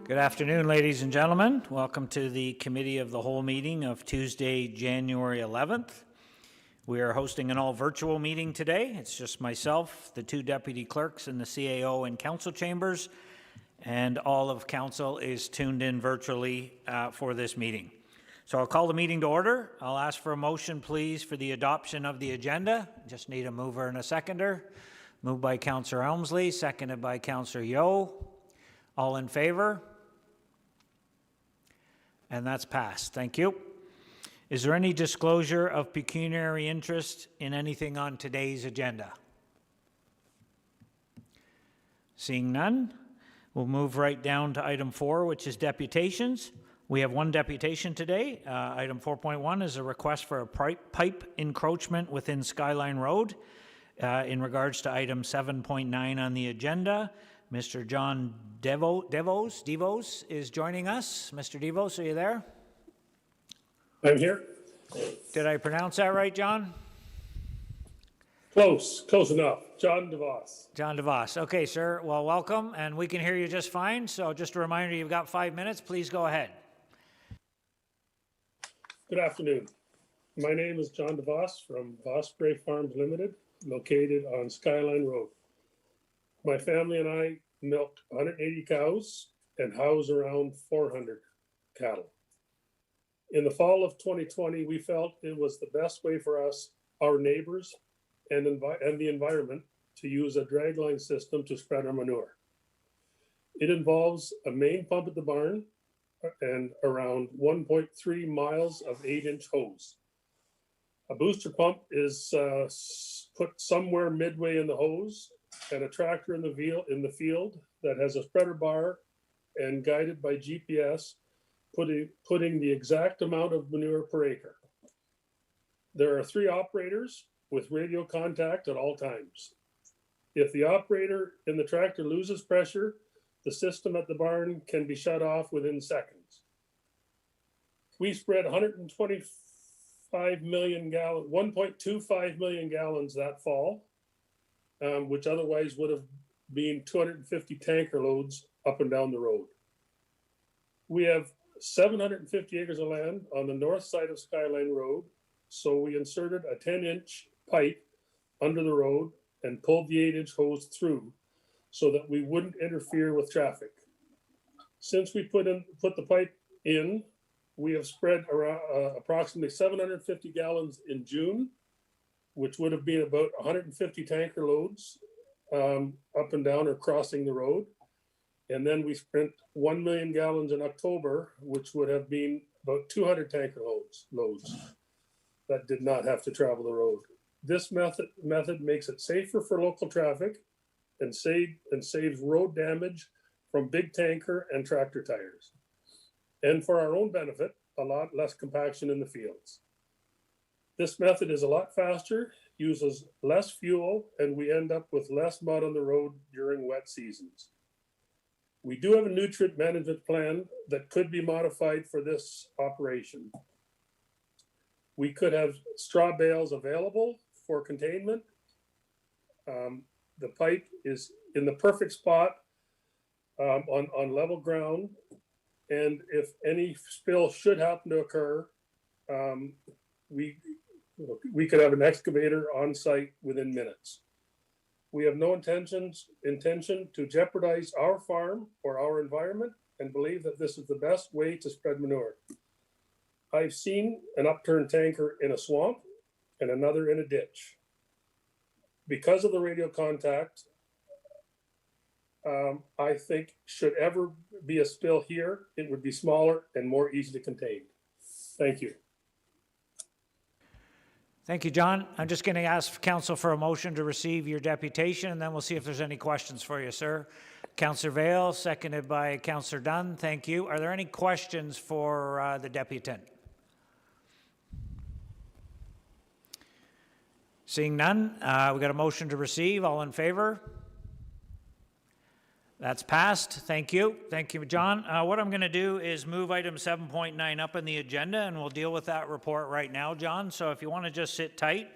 Good afternoon, ladies and gentlemen. Welcome to the Committee of the Whole meeting of Tuesday, January 11th. We are hosting an all-virtual meeting today. It's just myself, the two deputy clerks in the CAO and council chambers, and all of council is tuned in virtually for this meeting. So I'll call the meeting to order. I'll ask for a motion, please, for the adoption of the agenda. Just need a mover and a seconder. Moved by Councillor Elmsley, seconded by Councillor Yeo. All in favor? And that's passed. Thank you. Is there any disclosure of pecuniary interest in anything on today's agenda? Seeing none, we'll move right down to item 4, which is deputations. We have one deputation today. Item 4.1 is a request for a pipe encroachment within Skyline Road. In regards to item 7.9 on the agenda, Mr. John Devos is joining us. Mr. Devos, are you there? I'm here. Did I pronounce that right, John? Close enough. John DeVos. John DeVos. Okay, sir. Well, welcome, and we can hear you just fine. So just a reminder, you've got 5 minutes. Please go ahead. Good afternoon. My name is John DeVos from Osprey Farms Limited, located on Skyline Road. My family and I milk 180 cows and house around 400 cattle. In the fall of 2020, we felt it was the best way for us, our neighbors, and the environment to use a dragline system to spread our manure. It involves a main pump at the barn and around 1.3 miles of 8-inch hose. A booster pump is put somewhere midway in the hose, and a tractor in the field that has a spreader bar and guided by GPS, putting the exact amount of manure per acre. There are 3 operators with radio contact at all times. If the operator in the tractor loses pressure, the system at the barn can be shut off within seconds. We spread 1.25 million gallons that fall, which otherwise would have been 250 tanker loads up and down the road. We have 750 acres of land on the north side of Skyline Road, so we inserted a 10-inch pipe under the road and pulled the 8-inch hose through so that we wouldn't interfere with traffic. Since we put the pipe in, we have spread around approximately 750 gallons in June, which would have been about 150 tanker loads up and down or crossing the road. And then we spent 1 million gallons in October, which would have been about 200 tanker loads that did not have to travel the road. This method makes it safer for local traffic and saves road damage from big tanker and tractor tires. And for our own benefit, a lot less compaction in the fields. This method is a lot faster, uses less fuel, and we end up with less mud on the road during wet seasons. We do have a nutrient management plan that could be modified for this operation. We could have straw bales available for containment. The pipe is in the perfect spot on level ground. And if any spill should happen to occur, we could have an excavator on site within minutes. We have no intention to jeopardize our farm or our environment and believe that this is the best way to spread manure. I've seen an upturned tanker in a swamp and another in a ditch. Because of the radio contact, I think should ever be a spill here, it would be smaller and more easily contained. Thank you. Thank you, John. I'm just going to ask Council for a motion to receive your deputation, and then we'll see if there's any questions for you, sir. Councillor Vale, seconded by Councillor Dunn. Thank you. Are there any questions for the deputant? Seeing none, we got a motion to receive. All in favor? That's passed. Thank you. Thank you, John. What I'm going to do is move item 7.9 up in the agenda, and we'll deal with that report right now, John. So if you want to just sit tight,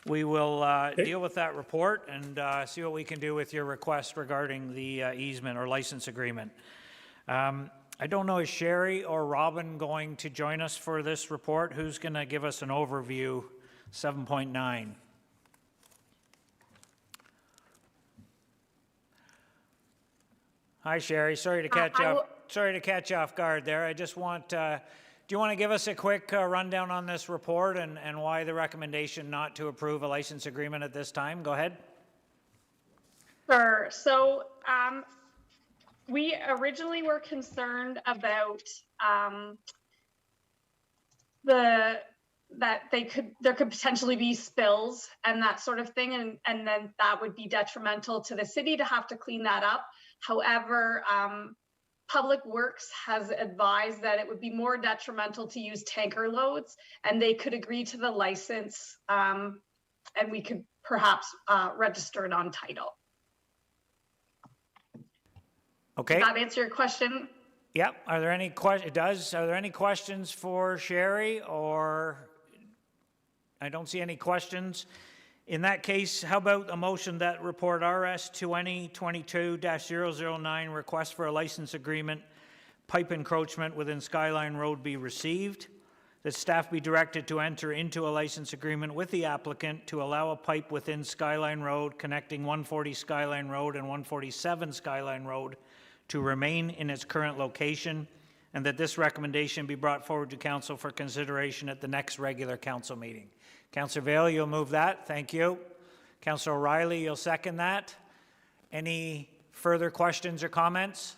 we will deal with that report and see what we can do with your request regarding the easement or license agreement. I don't know, is Sherry or Robin going to join us for this report? Who's going to give us an overview? 7.9. Hi, Sherry. Sorry to catch you off guard there. I just want, do you want to give us a quick rundown on this report and why the recommendation not to approve a license agreement at this time? Go ahead. Sure. So we originally were concerned about that there could potentially be spills and that sort of thing, and then that would be detrimental to the city to have to clean that up. However, Public Works has advised that it would be more detrimental to use tanker loads, and they could agree to the license, and we could perhaps register it on title. Okay. Does that answer your question? Yep. Are there any questions? It does. Are there any questions for Sherry? Or I don't see any questions. In that case, how about a motion that report RS 2022-009 request for a license agreement, pipe encroachment within Skyline Road be received, that staff be directed to enter into a license agreement with the applicant to allow a pipe within Skyline Road connecting 140 Skyline Road and 147 Skyline Road to remain in its current location, and that this recommendation be brought forward to council for consideration at the next regular council meeting. Councillor Vaile, you'll move that. Thank you. Councillor O'Reilly, you'll second that. Any further questions or comments?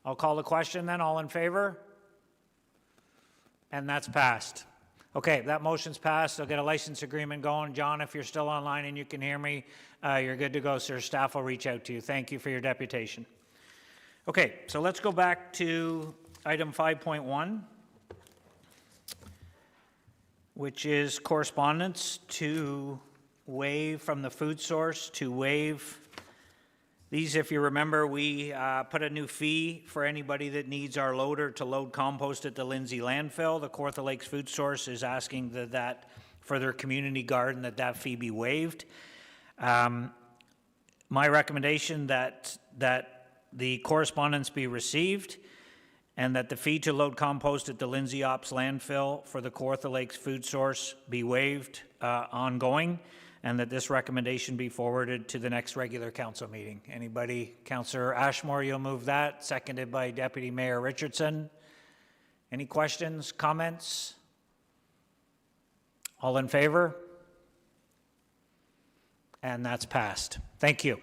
I'll call the question then. All in favor? And that's passed. Okay, that motion's passed. I'll get a license agreement going. John, if you're still online and you can hear me, you're good to go, sir. Staff will reach out to you. Thank you for your deputation. Okay, so let's go back to item 5.1, which is correspondence to waive from the food source to waive. These, if you remember, we put a new fee for anybody that needs our loader to load compost at the Lindsay landfill. The Kawartha Lakes Food Source is asking that for their community garden that fee be waived. My recommendation that the correspondence be received and that the fee to load compost at the Lindsay Ops landfill for the Kawartha Lakes Food Source be waived ongoing, and that this recommendation be forwarded to the next regular council meeting. Anybody? Councillor Ashmore, you'll move that, seconded by Deputy Mayor Richardson. Any questions, comments? All in favor? And that's passed. Thank you.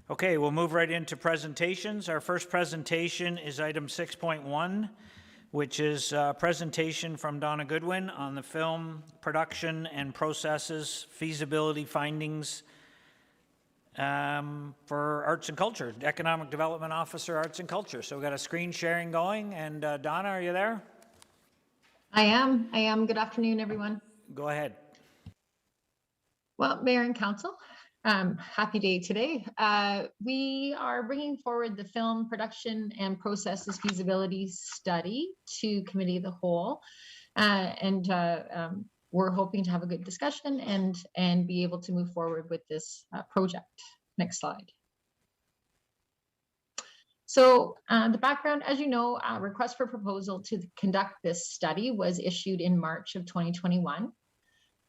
Okay, we'll move right into presentations. Our first presentation is item 6.1, which is a presentation from Donna Goodwin on the film production and processes feasibility findings for arts and culture, Economic Development Officer, Arts and Culture. So we've got a screen sharing going, and Donna, are you there? I am. Good afternoon, everyone. Go ahead. Well, Mayor and Council, happy day today. We are bringing forward the film production and processes feasibility study to Committee of the Whole, and we're hoping to have a good discussion and be able to move forward with this project. Next slide. So the background, as you know, a request for proposal to conduct this study was issued in March of 2021.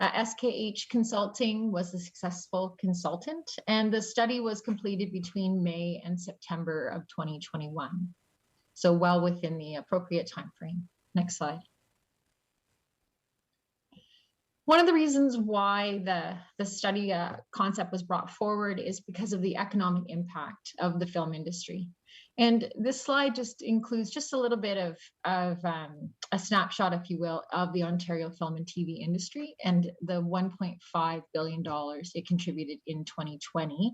SKH Consulting was the successful consultant, and the study was completed between May and September of 2021. So well within the appropriate time frame. Next slide. One of the reasons why the study concept was brought forward is because of the economic impact of the film industry. And this slide just includes just a little bit of a snapshot, if you will, of the Ontario film and TV industry and the $1.5 billion it contributed in 2020.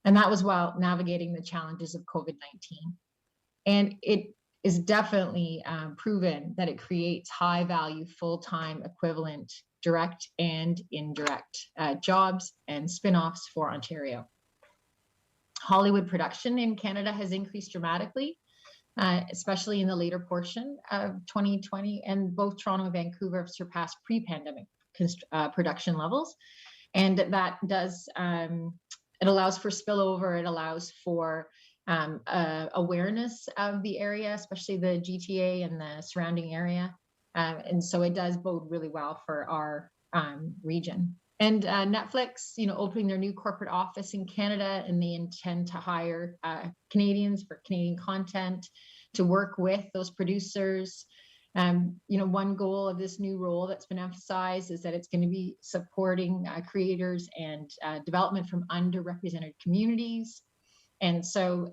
And that was while navigating the challenges of COVID-19. And it is definitely proven that it creates high value, full-time equivalent, direct and indirect jobs and spin-offs for Ontario. Hollywood production in Canada has increased dramatically, especially in the later portion of 2020, and both Toronto and Vancouver have surpassed pre-pandemic production levels. And that does, it allows for spillover, it allows for awareness of the area, especially the GTA and the surrounding area. And so it does bode really well for our region. And Netflix, opening their new corporate office in Canada, and they intend to hire Canadians for Canadian content to work with those producers. One goal of this new role that's been emphasized is that it's going to be supporting creators and development from underrepresented communities. And so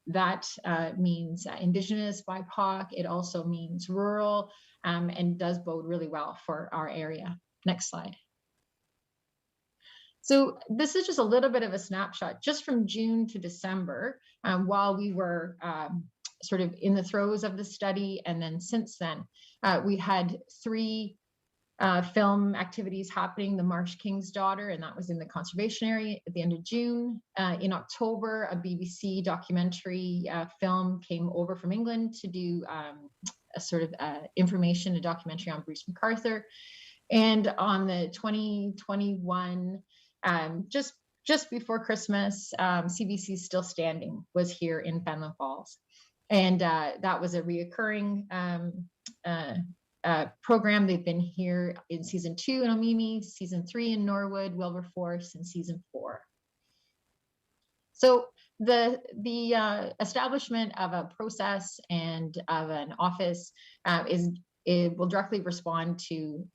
that means Indigenous, BIPOC. It also means rural, and does bode really well for our area. Next slide. So this is just a little bit of a snapshot just from June to December, while we were sort of in the throes of the study. And then since then, we had 3 film activities happening. The Marsh King's Daughter, and that was in the conservation area at the end of June. In October, a BBC documentary film came over from England to do a sort of a documentary on Bruce MacArthur. And on the 2021, just before Christmas, CBC Still Standing was here in Fenelon Falls. And that was a reoccurring program. They've been here in season 2 in Omimi, season 3 in Norwood, Wilberforce, and season 4. So the establishment of a process and of an office it will directly respond to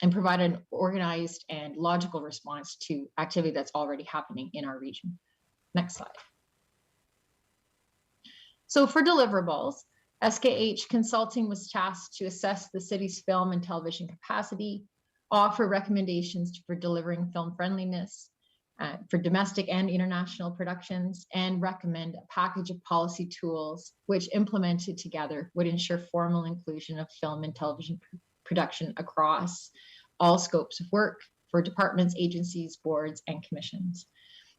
and provide an organized and logical response to activity that's already happening in our region. Next slide. So for deliverables, SKH Consulting was tasked to assess the city's film and television capacity, offer recommendations for delivering film friendliness for domestic and international productions, and recommend a package of policy tools which, implemented together, would ensure formal inclusion of film and television production across all scopes of work for departments, agencies, boards, and commissions.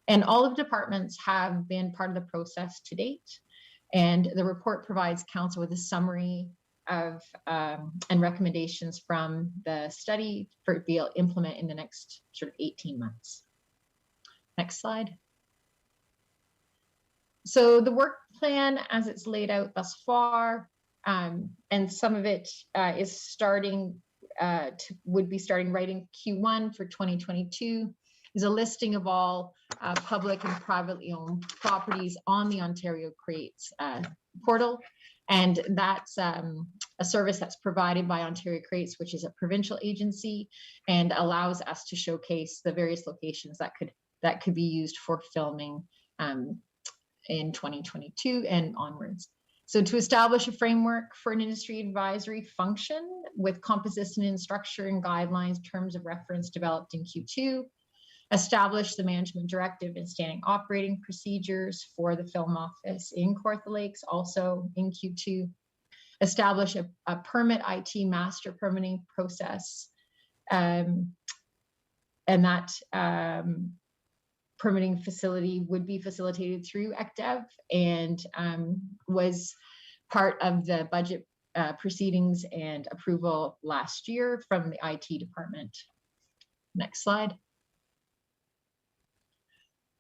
And all of the departments have been part of the process to date. And the report provides council with a summary of and recommendations from the study for it to be implemented in the next sort of 18 months. Next slide. So the work plan as it's laid out thus far, and some of it is starting would be starting right in Q1 for 2022, is a listing of all public and privately owned properties on the Ontario Creates portal. And that's a service that's provided by Ontario Creates, which is a provincial agency, and allows us to showcase the various locations that could be used for filming in 2022 and onwards. So to establish a framework for an industry advisory function with composition and structure and guidelines, terms of reference developed in Q2, establish the management directive and standing operating procedures for the film office in Kawartha Lakes, also in Q2, establish a permit IT master permitting process, and that permitting facility would be facilitated through ECDEV, and was part of the budget proceedings and approval last year from the IT department. Next slide.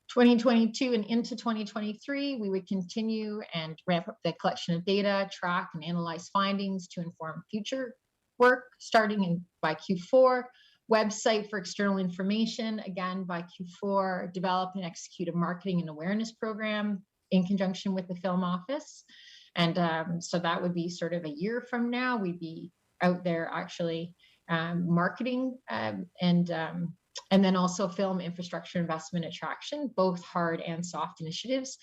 2022 and into 2023, we would continue and ramp up the collection of data, track and analyze findings to inform future work, starting by Q4. Website for external information, again by Q4. Develop and execute a marketing and awareness program in conjunction with the film office. And so that would be sort of a year from now. We'd be out there actually marketing and then also film infrastructure investment attraction, both hard and soft initiatives.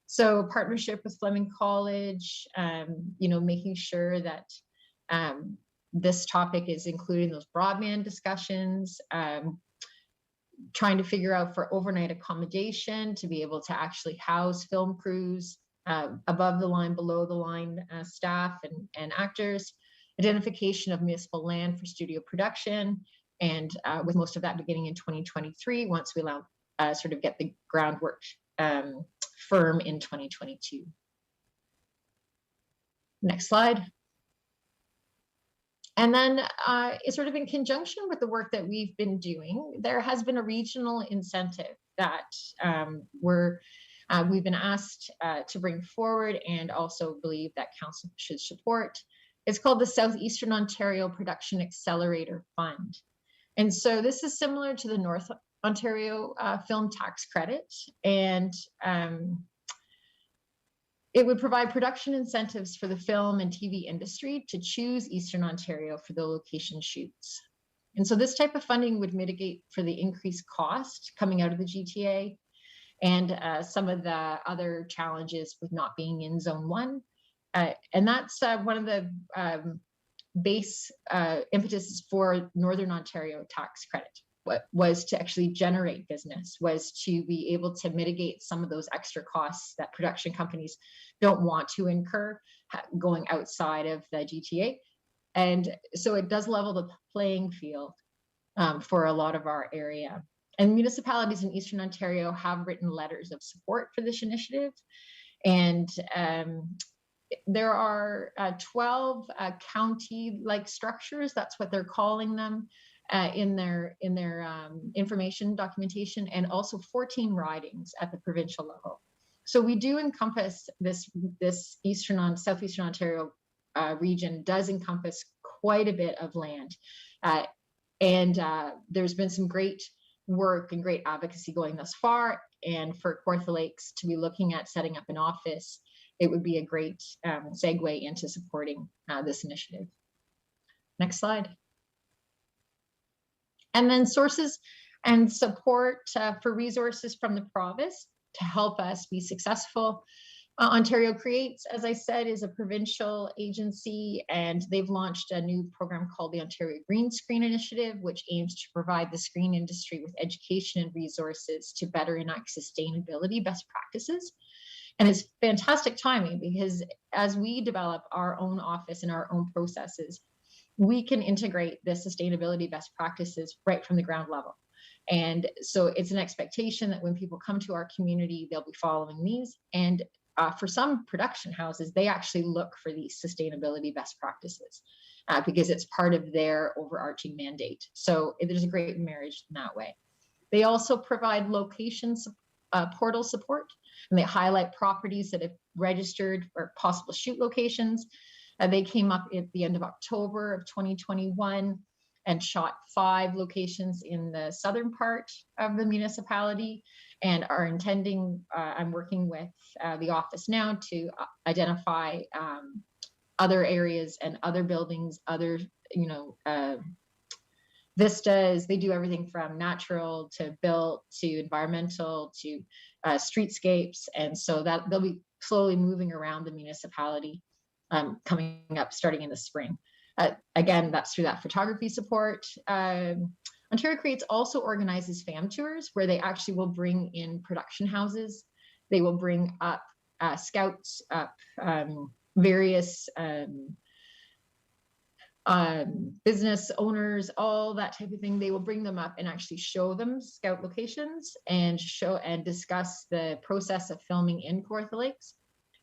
So partnership with Fleming College, making sure that this topic is included in those broadband discussions, trying to figure out for overnight accommodation to be able to actually house film crews, above the line, below the line staff and actors, identification of municipal land for studio production, and with most of that beginning in 2023, once we allow sort of get the groundwork firm in 2022. Next slide. And then sort of in conjunction with the work that we've been doing, there has been a regional incentive that we're We've been asked to bring forward and also believe that council should support. It's called the Southeastern Ontario Production Accelerator Fund. And so this is similar to the North Ontario film tax credit, and it would provide production incentives for the film and TV industry to choose Eastern Ontario for the location shoots. And so this type of funding would mitigate for the increased cost coming out of the GTA and some of the other challenges with not being in Zone 1. And that's one of the base impetuses for Northern Ontario tax credit. What was to actually generate business, was to be able to mitigate some of those extra costs that production companies don't want to incur going outside of the GTA. And so it does level the playing field for a lot of our area. And municipalities in Eastern Ontario have written letters of support for this initiative. And there are 12 county-like structures, that's what they're calling them, in their information documentation, and also 14 ridings at the provincial level. So we do encompass this Southeastern Ontario region does encompass quite a bit of land. And there's been some great work and great advocacy going thus far. And for Kawartha Lakes to be looking at setting up an office, it would be a great segue into supporting this initiative. Next slide. And then sources and support for resources from the province to help us be successful. Ontario Creates, as I said, is a provincial agency, and they've launched a new program called the Ontario Green Screen Initiative, which aims to provide the screen industry with education and resources to better enact sustainability best practices. And it's fantastic timing, because as we develop our own office and our own processes, we can integrate the sustainability best practices right from the ground level. And so it's an expectation that when people come to our community, they'll be following these. And for some production houses, they actually look for these sustainability best practices because it's part of their overarching mandate. So there's a great marriage in that way. They also provide location portal support, and they highlight properties that have registered or possible shoot locations. They came up at the end of October of 2021 and shot 5 locations in the southern part of the municipality, and are intending, I'm working with the office now to identify other areas and other buildings, other, vistas. They do everything from natural to built to environmental to streetscapes. And so that they'll be slowly moving around the municipality coming up starting in the spring. Again, that's through that photography support. Ontario Creates also organizes fam tours where they actually will bring in production houses. They will bring up scouts, up various business owners, all that type of thing. They will bring them up and actually show them scout locations and show and discuss the process of filming in Kawartha Lakes.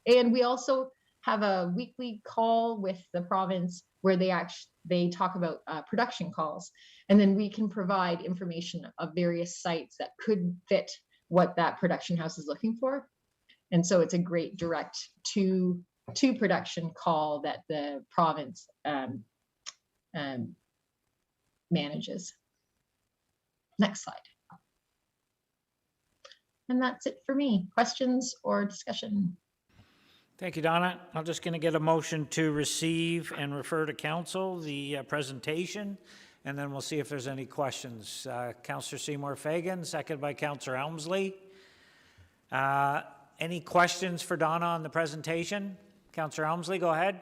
And we also have a weekly call with the province where they talk about production calls, and then we can provide information of various sites that could fit what that production house is looking for. And so it's a great direct to production call that the province manages. Next slide. And that's it for me. Questions or discussion? Thank you, Donna. I'm just going to get a motion to receive and refer to council the presentation, and then we'll see if there's any questions. Councillor Seymour Fagan, second by Councillor Elmsley. Any questions for Donna on the presentation? Councillor Elmsley, go ahead.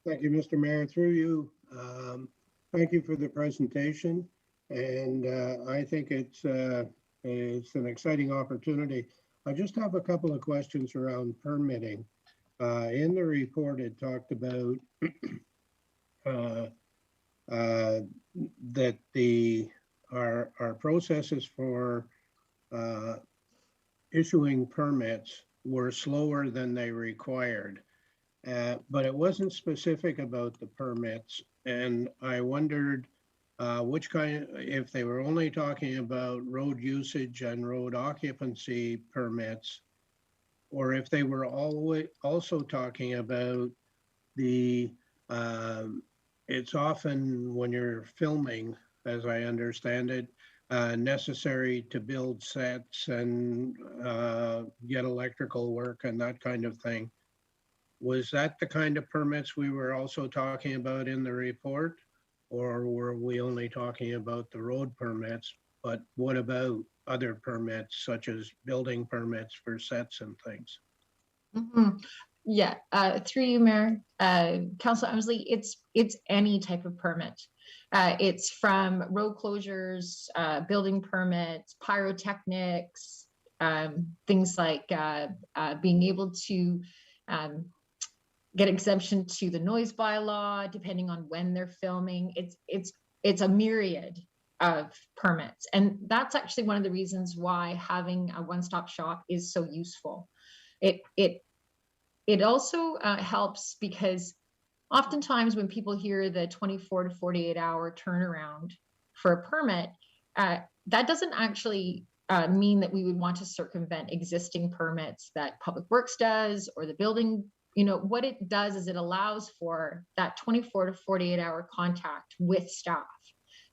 Thank you, Mr. Mayor. Through you, thank you for the presentation. And I think it's an exciting opportunity. I just have a couple of questions around permitting. In the report, it talked about that our processes for issuing permits were slower than they required, but it wasn't specific about the permits. And I wondered if they were only talking about road usage and road occupancy permits, or if they were always also talking about the, it's often when you're filming, as I understand it, necessary to build sets and get electrical work and that kind of thing. Was that the kind of permits we were also talking about in the report? Or were we only talking about the road permits? But what about other permits, such as building permits for sets and things? Mhm. Yeah, through you, Mayor, Councilor Emsley, it's any type of permit. It's from road closures, building permits, pyrotechnics, things like being able to um, get exemption to the noise bylaw, depending on when they're filming. It's a myriad of permits, and that's actually one of the reasons why having a one-stop shop is so useful. It also helps because oftentimes when people hear the 24 to 48 hour turnaround for a permit, that doesn't actually mean that we would want to circumvent existing permits that Public Works does or the building. You know, what it does is it allows for that 24 to 48 hour contact with staff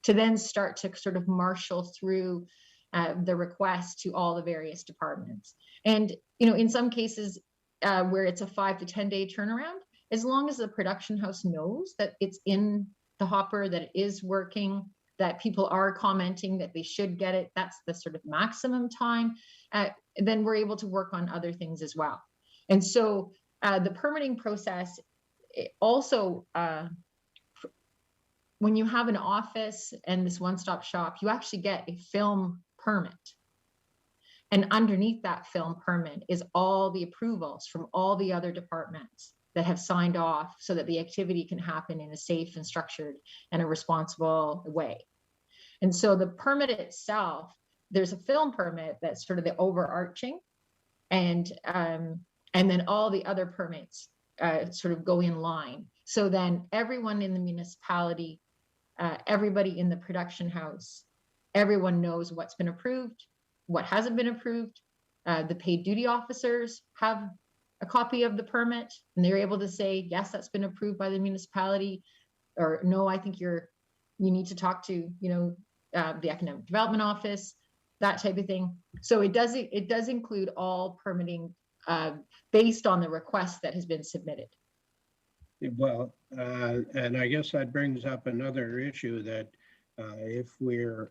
to then start to sort of marshal through the request to all the various departments. And, you know, in some cases, where it's a 5 to 10 day turnaround, as long as the production house knows that it's in the hopper, that it is working, that people are commenting that they should get it, that's the sort of maximum time, then we're able to work on other things as well. And so the permitting process also, when you have an office and this one-stop shop, you actually get a film permit. And underneath that film permit is all the approvals from all the other departments that have signed off so that the activity can happen in a safe and structured and a responsible way. And so the permit itself, there's a film permit that's sort of the overarching, and then all the other permits sort of go in line. So then everyone in the municipality, everybody in the production house, everyone knows what's been approved, what hasn't been approved. The paid duty officers have a copy of the permit, and they're able to say, yes, that's been approved by the municipality, or no, I think you need to talk to, you know, the economic development office, that type of thing. So it does include all permitting based on the request that has been submitted. Well, and I guess that brings up another issue that if we're,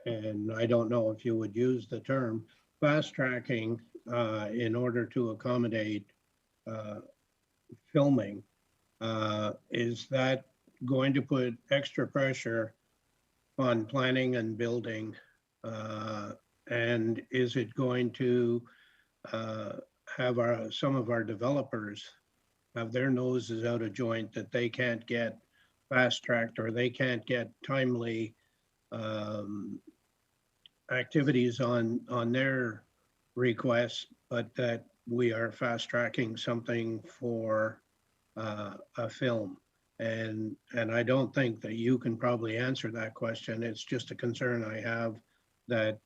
and I don't know if you would use the term, fast tracking in order to accommodate filming, is that going to put extra pressure on planning and building? And is it going to have some of our developers have their noses out of joint that they can't get fast tracked, or they can't get timely activities on their requests, but that we are fast tracking something for a film? And I don't think that you can probably answer that question. It's just a concern I have that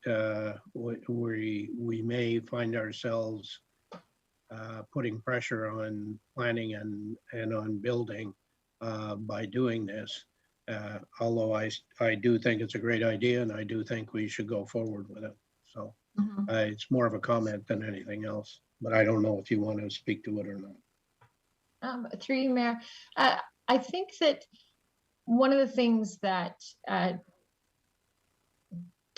we may find ourselves putting pressure on planning and on building by doing this. Although I do think it's a great idea, and I do think we should go forward with it. So it's more of a comment than anything else, but I don't know if you want to speak to it or not. Through you, Mayor, I think that one of the things that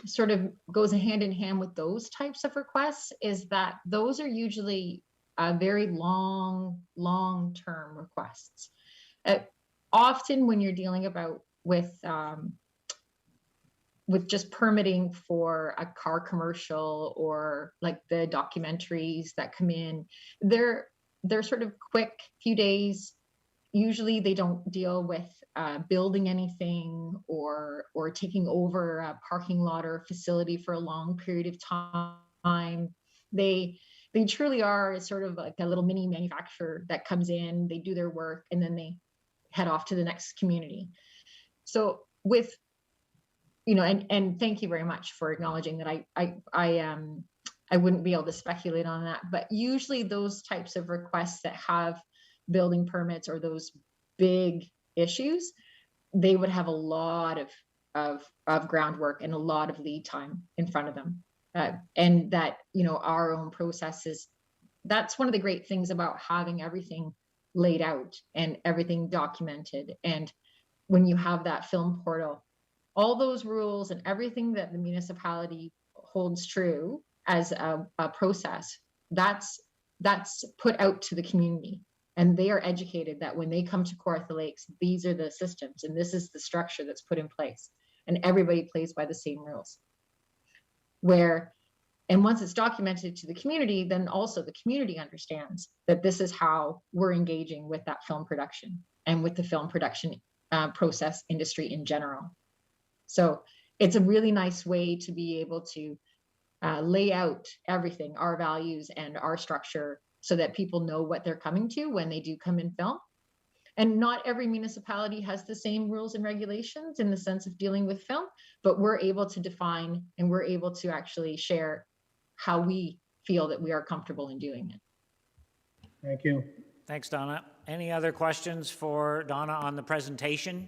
sort of goes hand in hand with those types of requests is that those are usually very long-term requests. Often when you're dealing with just permitting for a car commercial, or like the documentaries that come in, they're sort of quick, few days. Usually they don't deal with building anything or taking over a parking lot or a facility for a long period of time. They truly are sort of like a little mini manufacturer that comes in, they do their work, and then they head off to the next community. So with, you know, and thank you very much for acknowledging that I wouldn't be able to speculate on that, but usually those types of requests that have building permits or those big issues, they would have a lot of groundwork and a lot of lead time in front of them. And that, you know, our own processes, that's one of the great things about having everything laid out and everything documented. And when you have that film portal, all those rules and everything that the municipality holds true as a process, that's put out to the community. And they are educated that when they come to Kawartha Lakes, these are the systems and this is the structure that's put in place. And everybody plays by the same rules. And once it's documented to the community, then also the community understands that this is how we're engaging with that film production and with the film production process industry in general. So it's a really nice way to be able to lay out everything, our values and our structure, so that people know what they're coming to when they do come in film. And not every municipality has the same rules and regulations in the sense of dealing with film, but we're able to define and we're able to actually share how we feel that we are comfortable in doing it. Thank you. Thanks, Donna. Any other questions for Donna on the presentation?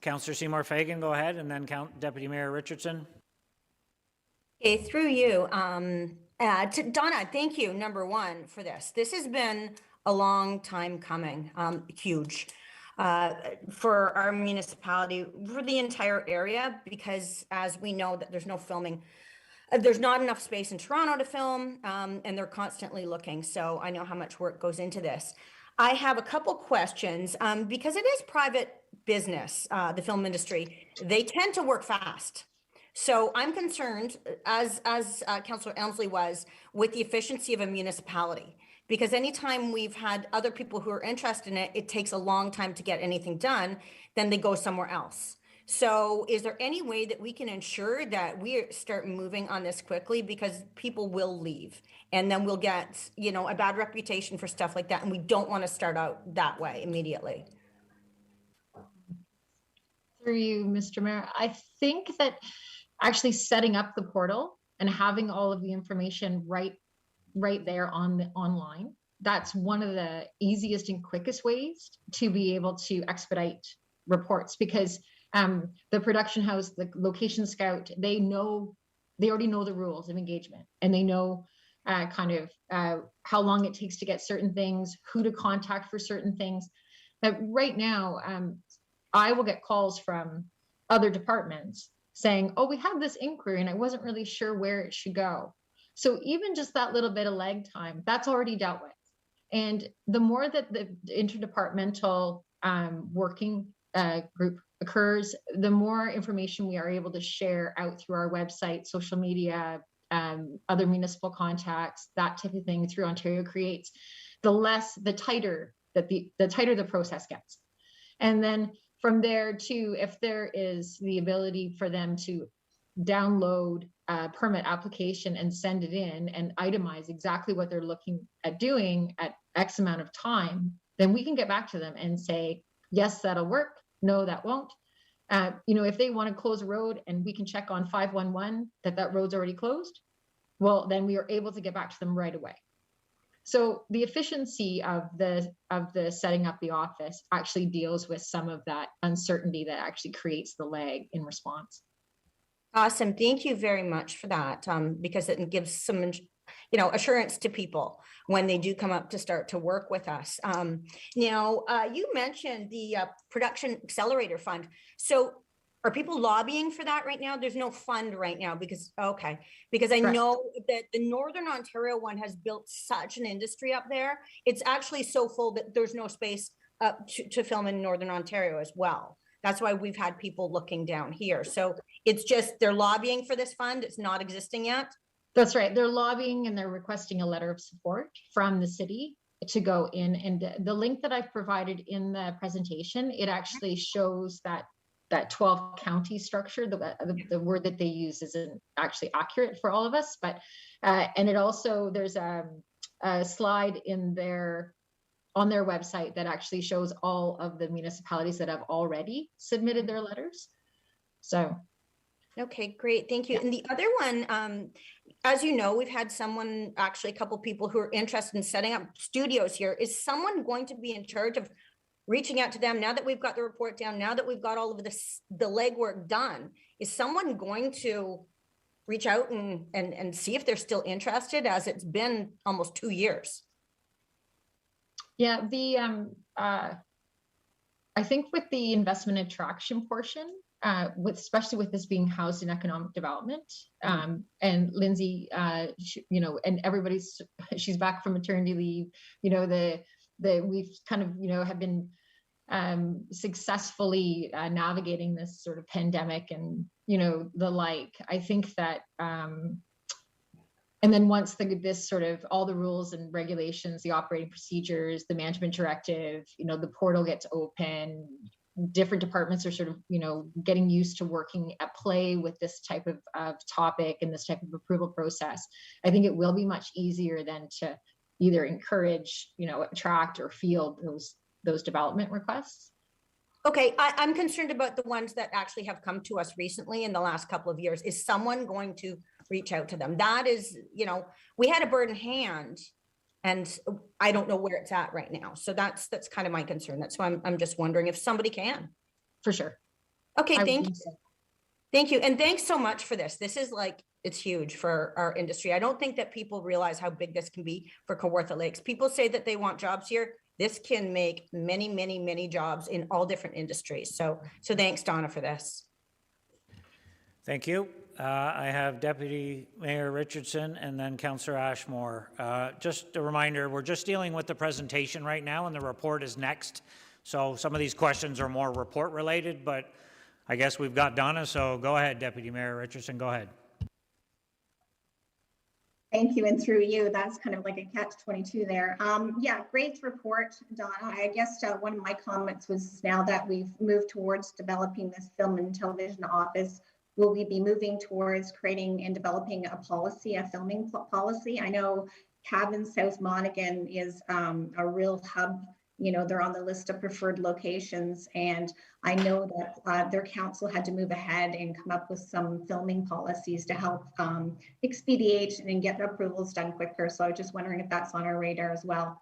Councillor Seymour Fagan, go ahead, and then Deputy Mayor Richardson. Okay, through you, to Donna, thank you, number one, for this. This has been a long time coming, huge for our municipality, for the entire area, because as we know that there's no filming, there's not enough space in Toronto to film, and they're constantly looking. So I know how much work goes into this. I have a couple questions because it is private business, the film industry. They tend to work fast. So I'm concerned, as Councillor Elmsley was, with the efficiency of a municipality. Because anytime we've had other people who are interested in it, it takes a long time to get anything done, then they go somewhere else. So is there any way that we can ensure that we start moving on this quickly, because people will leave and then we'll get, you know, a bad reputation for stuff like that. And we don't want to start out that way immediately. Through you, Mr. Mayor, I think that actually setting up the portal and having all of the information right there online, that's one of the easiest and quickest ways to be able to expedite reports, because the production house, the location scout, they already know the rules of engagement, and they know how long it takes to get certain things, who to contact for certain things. Right now, I will get calls from other departments saying, oh, we have this inquiry and I wasn't really sure where it should go. So even just that little bit of lag time, that's already dealt with. And the more that the interdepartmental working group occurs, the more information we are able to share out through our website, social media, other municipal contacts, that type of thing through Ontario Creates, the tighter the process gets. And then from there too, if there is the ability for them to download a permit application and send it in and itemize exactly what they're looking at doing at X amount of time, then we can get back to them and say, yes, that'll work. No, that won't. If they want to close a road and we can check on 511 that road's already closed, well, then we are able to get back to them right away. So the efficiency of the setting up the office actually deals with some of that uncertainty that actually creates the lag in response. Awesome. Thank you very much for that, because it gives some, assurance to people when they do come up to start to work with us. You mentioned the production accelerator fund. So are people lobbying for that right now? There's no fund right now because I Correct. Know that the Northern Ontario one has built such an industry up there. It's actually so full that there's no space to film in Northern Ontario as well. That's why we've had people looking down here. So it's just, they're lobbying for this fund. It's not existing yet. That's right. They're lobbying and they're requesting a letter of support from the city to go in. And the link that I've provided in the presentation, it actually shows that 12 county structure. The word that they use isn't actually accurate for all of us, but and it also, there's a slide in there on their website that actually shows all of the municipalities that have already submitted their letters. So Okay, great. Thank you. And the other one, as you know, we've had someone, actually a couple people who are interested in setting up studios here. Is someone going to be in charge of reaching out to them now that we've got the report down, now that we've got all of this, the legwork done? Is someone going to reach out and see if they're still interested, as it's been almost 2 years? yeah, I think with the investment attraction portion, especially with this being housed in economic development, and Lindsay, and she's back from maternity leave. We've kind of, have been successfully navigating this sort of pandemic and, the like. I think that, and then once this sort of all the rules and regulations, the operating procedures, the management directive, the portal gets open, different departments are sort of, getting used to working at play with this type of topic and this type of approval process. I think it will be much easier than to either encourage, attract or field those development requests. Okay, I'm concerned about the ones that actually have come to us recently in the last couple of years. Is someone going to reach out to them? That is, we had a bird in hand, and I don't know where it's at right now. So that's kind of my concern. That's why I'm just wondering if somebody can. For sure. Okay, thank you. Thank you. And thanks so much for this. This is it's huge for our industry. I don't think that people realize how big this can be for Kawartha Lakes. People say that they want jobs here. This can make many, many, many jobs in all different industries. So thanks, Donna, for this. Thank you. I have Deputy Mayor Richardson and then Councillor Ashmore. Just a reminder, we're just dealing with the presentation right now and the report is next. So some of these questions are more report related, but I guess we've got Donna, so go ahead, Deputy Mayor Richardson, go ahead. Thank you, and through you, that's kind of like a catch-22 there. Yeah, great report, Donna. I guess one of my comments was, now that we've moved towards developing this film and television office, will we be moving towards creating and developing a policy, a filming policy? I know Cavan South Monaghan is a real hub. They're on the list of preferred locations, and I know that their council had to move ahead and come up with some filming policies to help expedite and get approvals done quicker. So I was just wondering if that's on our radar as well.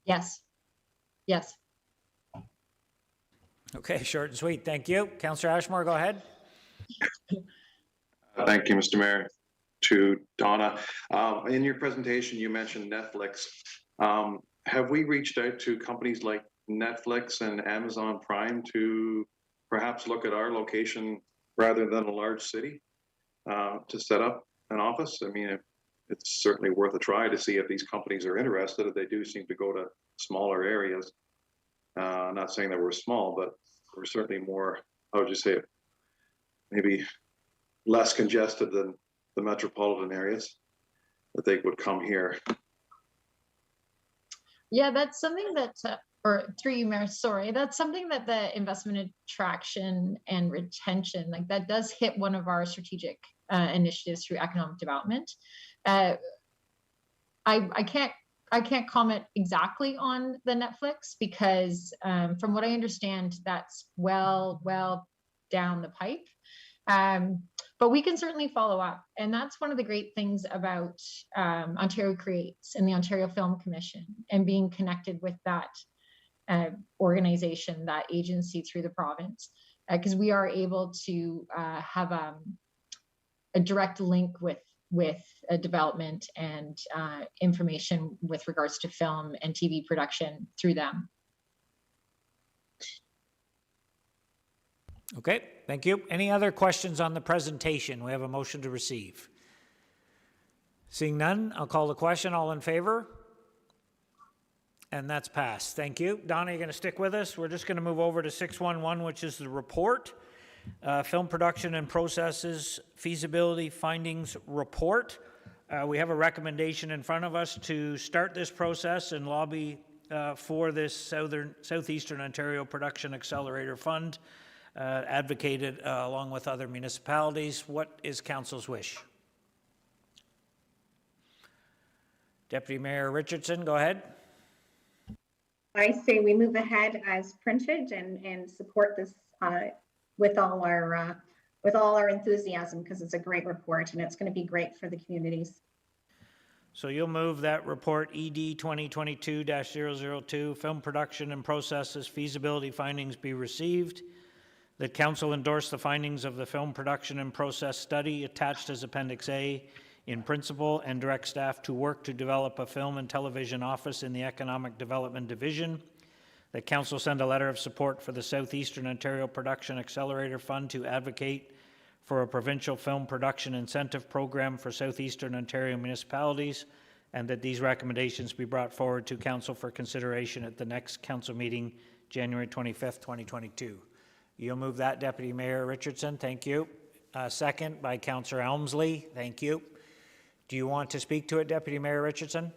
Yes. Yes. Okay, short and sweet. Thank you. Councillor Ashmore, go ahead. Thank you, Mr. Mayor. To Donna, in your presentation, you mentioned Netflix. Have we reached out to companies like Netflix and Amazon Prime to perhaps look at our location rather than a large city to set up an office? I mean, it's certainly worth a try to see if these companies are interested. They do seem to go to smaller areas. I'm not saying that we're small, but we're certainly more, how would you say it, maybe less congested than the metropolitan areas, that they would come here. Yeah, that's something that, or through you, Mayor, sorry, that's something that the investment attraction and retention, that does hit one of our strategic initiatives through economic development. I can't comment exactly on the Netflix because from what I understand, that's well down the pipe. But we can certainly follow up. And that's one of the great things about Ontario Creates and the Ontario Film Commission and being connected with that organization, that agency through the province, because we are able to have a direct link with development and information with regards to film and TV production through them. Okay, thank you. Any other questions on the presentation? We have a motion to receive. Seeing none, I'll call the question. All in favor? And that's passed. Thank you. Donna, you're going to stick with us? We're just going to move over to 611, which is the report. Film production and processes feasibility findings report. We have a recommendation in front of us to start this process and lobby for this Southeastern Ontario Production Accelerator Fund, advocated along with other municipalities. What is council's wish? Deputy Mayor Richardson, go ahead. I say we move ahead as printed and support this with all our with all our enthusiasm, because it's a great report and it's going to be great for the communities. So you'll move that report ED 2022-002, film production and processes feasibility findings be received, that council endorse the findings of the film production and process study attached as Appendix A in principle, and direct staff to work to develop a film and television office in the Economic Development Division, that council send a letter of support for the Southeastern Ontario Production Accelerator Fund to advocate for a provincial film production incentive program for Southeastern Ontario municipalities, and that these recommendations be brought forward to council for consideration at the next council meeting, January 25th, 2022. You'll move that, Deputy Mayor Richardson. Thank you. Second by Councillor Elmsley. Thank you. Do you want to speak to it, Deputy Mayor Richardson?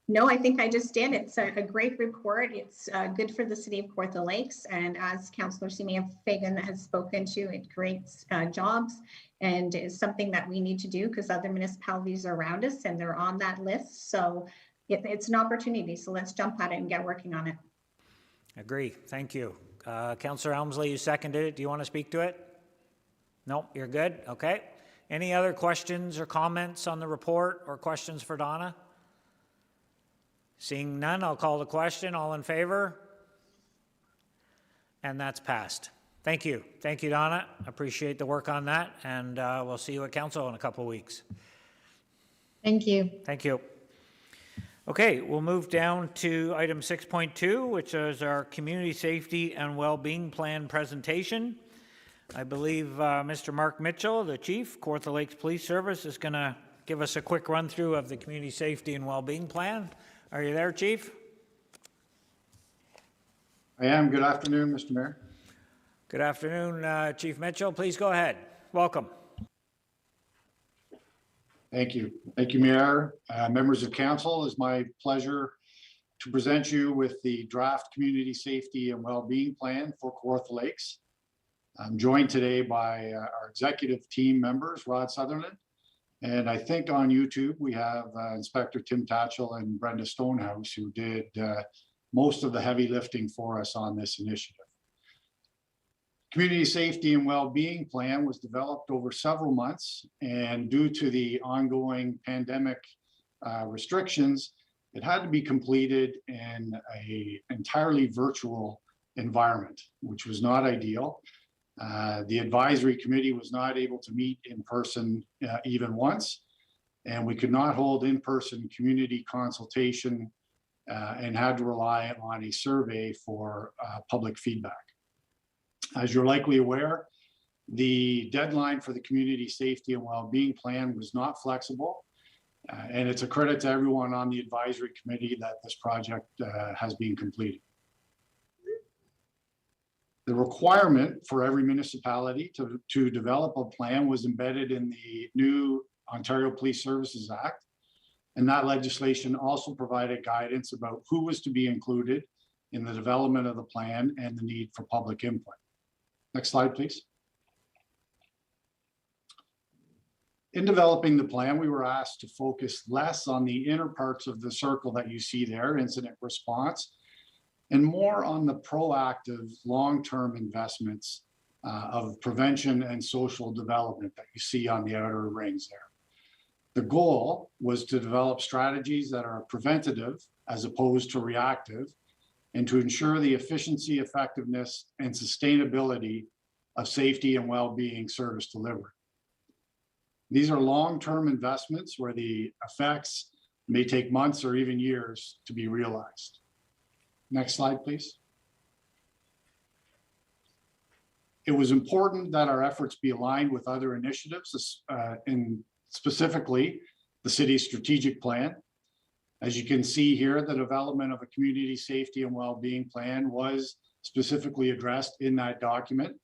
No, I think I just did. It's a great report. It's good for the city of Kawartha Lakes. And as Councillor Simea Fagan has spoken to, it creates jobs and is something that we need to do because other municipalities are around us and they're on that list. So it's an opportunity. So let's jump at it and get working on it. Agree. Thank you. Councillor Elmsley, you seconded it. Do you want to speak to it? No, you're good. Okay. Any other questions or comments on the report or questions for Donna? Seeing none, I'll call the question. All in favor? And that's passed. Thank you. Thank you, Donna. Appreciate the work on that. And we'll see you at council in a couple of weeks. Thank you. Thank you. Okay, we'll move down to item 6.2, which is our Community Safety and Wellbeing Plan presentation. I believe Mr. Mark Mitchell, the Chief, Kawartha Lakes Police Service, is going to give us a quick run through of the Community Safety and Wellbeing Plan. Are you there, Chief? I am. Good afternoon, Mr. Mayor. Good afternoon, Chief Mitchell. Please go ahead. Welcome. Thank you. Thank you, Mayor. Members of council, it's my pleasure to present you with the draft Community Safety and Wellbeing Plan for Kawartha Lakes. I'm joined today by our executive team members, Rod Sutherland, and I think on YouTube we have Inspector Tim Tatchell and Brenda Stonehouse, who did most of the heavy lifting for us on this initiative. Community Safety and Wellbeing Plan was developed over several months, and due to the ongoing pandemic restrictions, it had to be completed in an entirely virtual environment, which was not ideal. The advisory committee was not able to meet in person even once, and we could not hold in-person community consultation and had to rely on a survey for public feedback. As you're likely aware, the deadline for the Community Safety and Wellbeing Plan was not flexible, and it's a credit to everyone on the advisory committee that this project has been completed. The requirement for every municipality to develop a plan was embedded in the new Ontario Police Services Act, and that legislation also provided guidance about who was to be included in the development of the plan and the need for public input. Next slide, please. In developing the plan, we were asked to focus less on the inner parts of the circle that you see there, incident response, and more on the proactive long-term investments of prevention and social development that you see on the outer rings there. The goal was to develop strategies that are preventative as opposed to reactive, and to ensure the efficiency, effectiveness, and sustainability of safety and well-being service delivery. These are long-term investments where the effects may take months or even years to be realized. Next slide, please. It was important that our efforts be aligned with other initiatives, and specifically the city's strategic plan. As you can see here, the development of a community safety and well-being plan was specifically addressed in that document.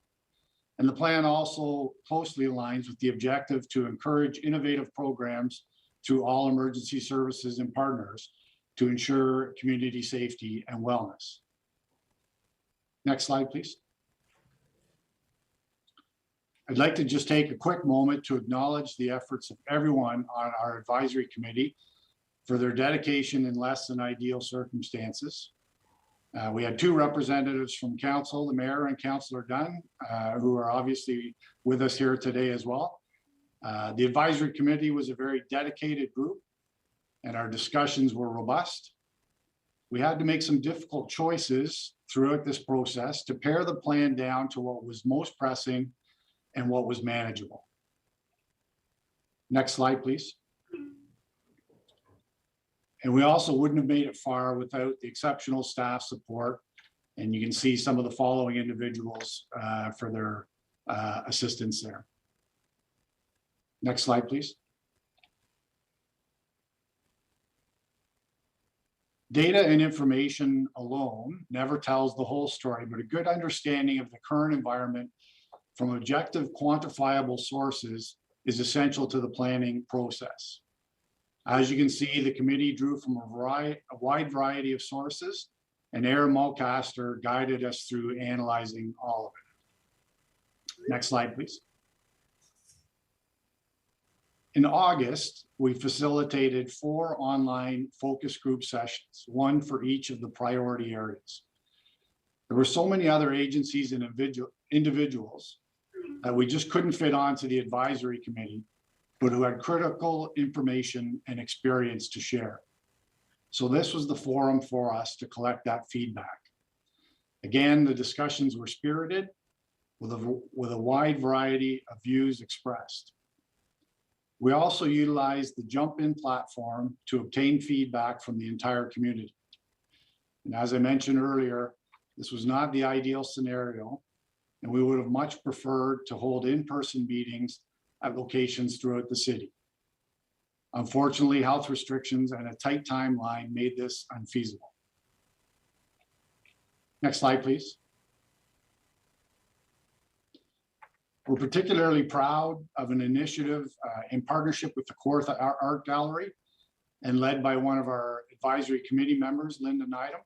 And the plan also closely aligns with the objective to encourage innovative programs through all emergency services and partners to ensure community safety and wellness. Next slide, please. I'd like to just take a quick moment to acknowledge the efforts of everyone on our advisory committee for their dedication in less than ideal circumstances. We had 2 representatives from council, the mayor and Councillor Dunn, who are obviously with us here today as well. The advisory committee was a very dedicated group, and our discussions were robust. We had to make some difficult choices throughout this process to pare the plan down to what was most pressing and what was manageable. Next slide, please. And we also wouldn't have made it far without the exceptional staff support. And you can see some of the following individuals for their assistance there. Next slide, please. Data and information alone never tells the whole story, but a good understanding of the current environment from objective, quantifiable sources is essential to the planning process. As you can see, the committee drew from a wide variety of sources, and Aaron Mulcaster guided us through analyzing all of it. Next slide, please. In August, we facilitated 4 online focus group sessions, 1 for each of the priority areas. There were so many other agencies and individuals that we just couldn't fit onto the advisory committee, but who had critical information and experience to share. So this was the forum for us to collect that feedback. Again, the discussions were spirited with a wide variety of views expressed. We also utilized the jump-in platform to obtain feedback from the entire community. And as I mentioned earlier, this was not the ideal scenario, and we would have much preferred to hold in-person meetings at locations throughout the city. Unfortunately, health restrictions and a tight timeline made this unfeasible. Next slide, please. We're particularly proud of an initiative in partnership with the Kawartha Art Gallery and led by one of our advisory committee members, Linda Neidham.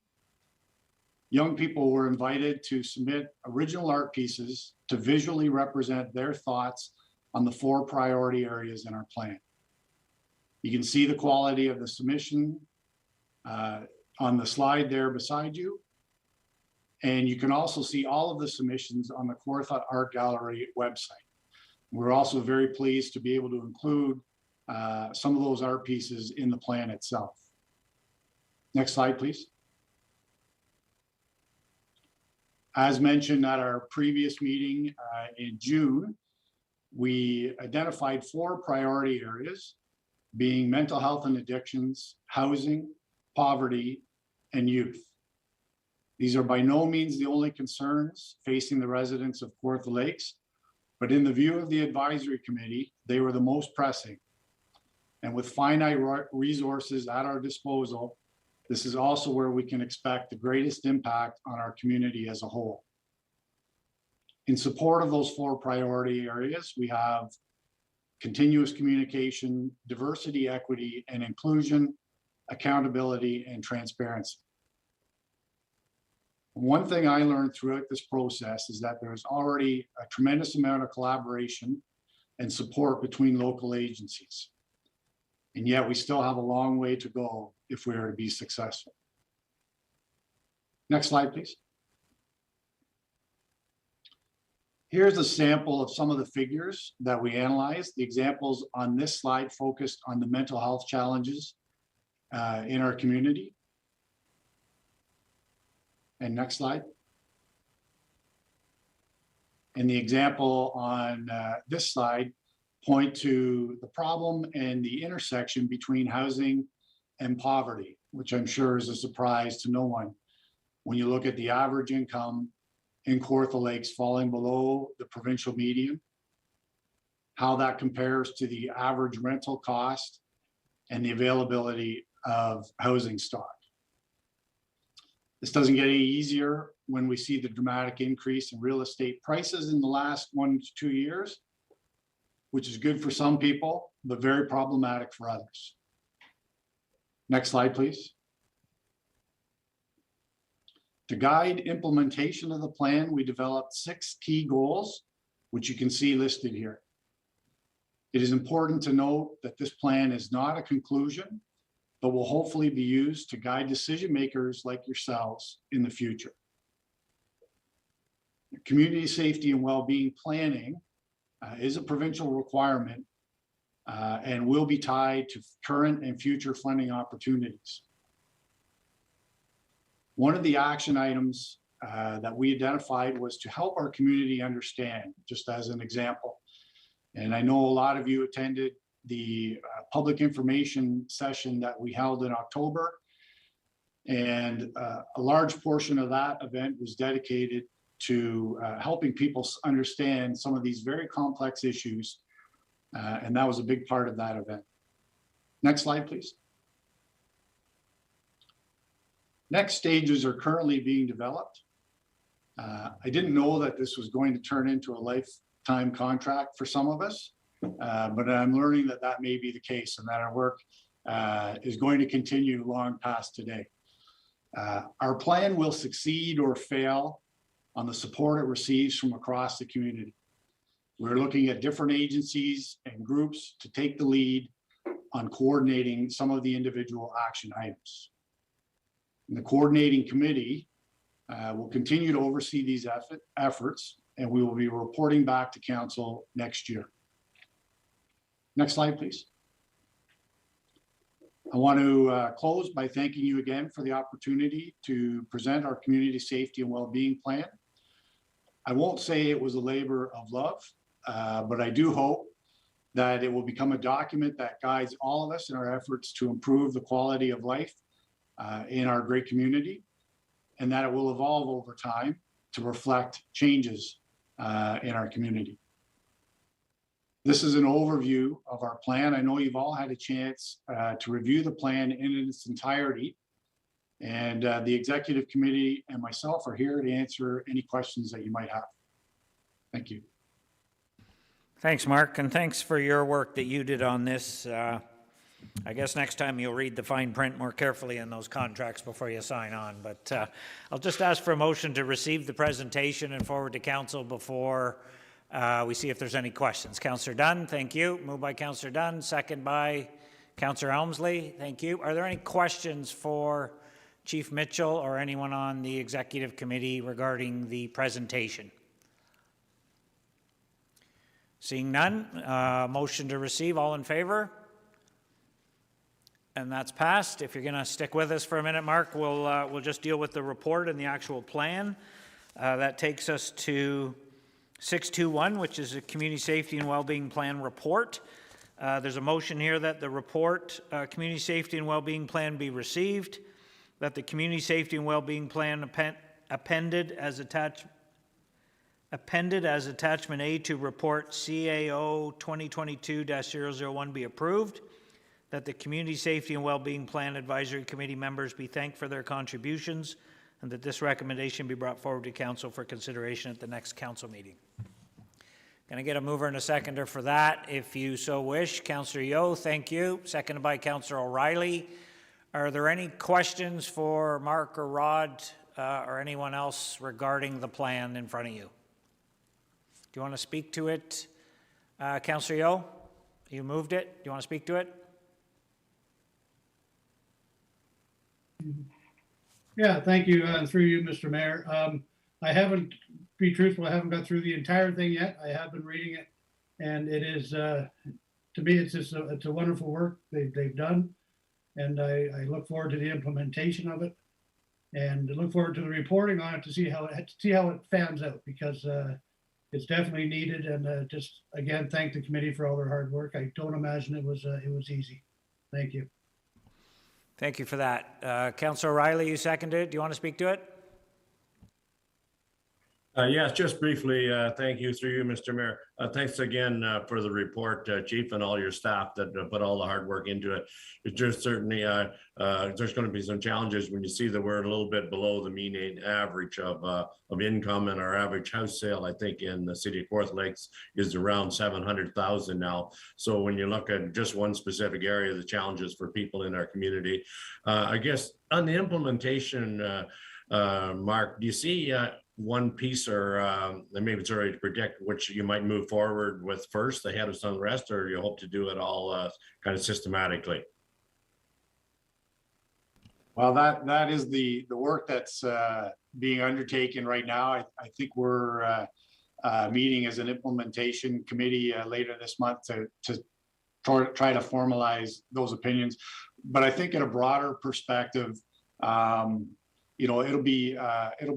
Young people were invited to submit original art pieces to visually represent their thoughts on the 4 priority areas in our plan. You can see the quality of the submission on the slide there beside you. And you can also see all of the submissions on the Kawartha Art Gallery website. We're also very pleased to be able to include some of those art pieces in the plan itself. Next slide, please. As mentioned at our previous meeting in June, we identified 4 priority areas, being mental health and addictions, housing, poverty, and youth. These are by no means the only concerns facing the residents of Kawartha Lakes, but in the view of the advisory committee, they were the most pressing. And with finite resources at our disposal, this is also where we can expect the greatest impact on our community as a whole. In support of those 4 priority areas, we have continuous communication, diversity, equity, and inclusion, accountability, and transparency. One thing I learned throughout this process is that there's already a tremendous amount of collaboration and support between local agencies. And yet we still have a long way to go if we are to be successful. Next slide, please. Here's a sample of some of the figures that we analyzed. The examples on this slide focused on the mental health challenges in our community. And next slide. And the example on this slide point to the problem and the intersection between housing and poverty, which I'm sure is a surprise to no one when you look at the average income in Kawartha Lakes falling below the provincial median, how that compares to the average rental cost and the availability of housing stock. This doesn't get any easier when we see the dramatic increase in real estate prices in the last 1 to 2 years, which is good for some people, but very problematic for others. Next slide, please. To guide implementation of the plan, we developed 6 key goals, which you can see listed here. It is important to note that this plan is not a conclusion, but will hopefully be used to guide decision makers like yourselves in the future. Community safety and well-being planning is a provincial requirement and will be tied to current and future funding opportunities. One of the action items that we identified was to help our community understand, just as an example. And I know a lot of you attended the public information session that we held in October. And a large portion of that event was dedicated to helping people understand some of these very complex issues. And that was a big part of that event. Next slide, please. Next stages are currently being developed. I didn't know that this was going to turn into a lifetime contract for some of us, but I'm learning that that may be the case and that our work is going to continue long past today. Our plan will succeed or fail on the support it receives from across the community. We're looking at different agencies and groups to take the lead on coordinating some of the individual action items. And the coordinating committee will continue to oversee these efforts, and we will be reporting back to council next year. Next slide, please. I want to close by thanking you again for the opportunity to present our community safety and well-being plan. I won't say it was a labor of love, but I do hope that it will become a document that guides all of us in our efforts to improve the quality of life in our great community, and that it will evolve over time to reflect changes in our community. This is an overview of our plan. I know you've all had a chance to review the plan in its entirety, and the executive committee and myself are here to answer any questions that you might have. Thank you. Thanks, Mark, and thanks for your work that you did on this. I guess next time you'll read the fine print more carefully in those contracts before you sign on. But I'll just ask for a motion to receive the presentation and forward to council before we see if there's any questions. Councillor Dunn, thank you. Moved by Councillor Dunn, second by Councillor Elmsley. Thank you. Are there any questions for Chief Mitchell or anyone on the executive committee regarding the presentation? Seeing none, motion to receive. All in favor? And that's passed. If you're going to stick with us for a minute, Mark, we'll just deal with the report and the actual plan. That takes us to 621, which is a Community Safety and Wellbeing Plan report. There's a motion here that the report, Community Safety and Wellbeing Plan, be received, that the Community Safety and Wellbeing Plan appended as attachment A to report CAO 2022-001 be approved, that the Community Safety and Wellbeing Plan Advisory Committee members be thanked for their contributions, and that this recommendation be brought forward to council for consideration at the next council meeting. Can I get a mover and a seconder for that, if you so wish? Councillor Yeo, thank you. Seconded by Councillor O'Reilly. Are there any questions for Mark or Rod or anyone else regarding the plan in front of you? Do you want to speak to it? Councillor Yeo, you moved it. Do you want to speak to it? Yeah, thank you. Through you, Mr. Mayor. I haven't, to be truthful, I haven't got through the entire thing yet. I have been reading it, and it is, to me, it's just it's a wonderful work they've done, and I look forward to the implementation of it, and look forward to the reporting on it to see how it fans out, because it's definitely needed. And just again, thank the committee for all their hard work. I don't imagine it was easy. Thank you. Thank you for that. Councillor O'Reilly, you seconded it. Do you want to speak to it? Yes, just briefly, thank you through you, Mr. Mayor. Thanks again for the report, Chief, and all your staff that put all the hard work into it. It's just certainly, there's going to be some challenges when you see that we're a little bit below the mean average of income, and our average house sale, I think, in the city of Kawartha Lakes is around 700,000 now. So when you look at just one specific area, the challenges for people in our community, I guess on the implementation, Mark, do you see one piece, or maybe it's already to predict which you might move forward with first ahead of some of the rest, or you hope to do it all kind of systematically? Well, that is the work that's being undertaken right now. I think we're meeting as an implementation committee later this month to try to formalize those opinions. But I think in a broader perspective, it'll be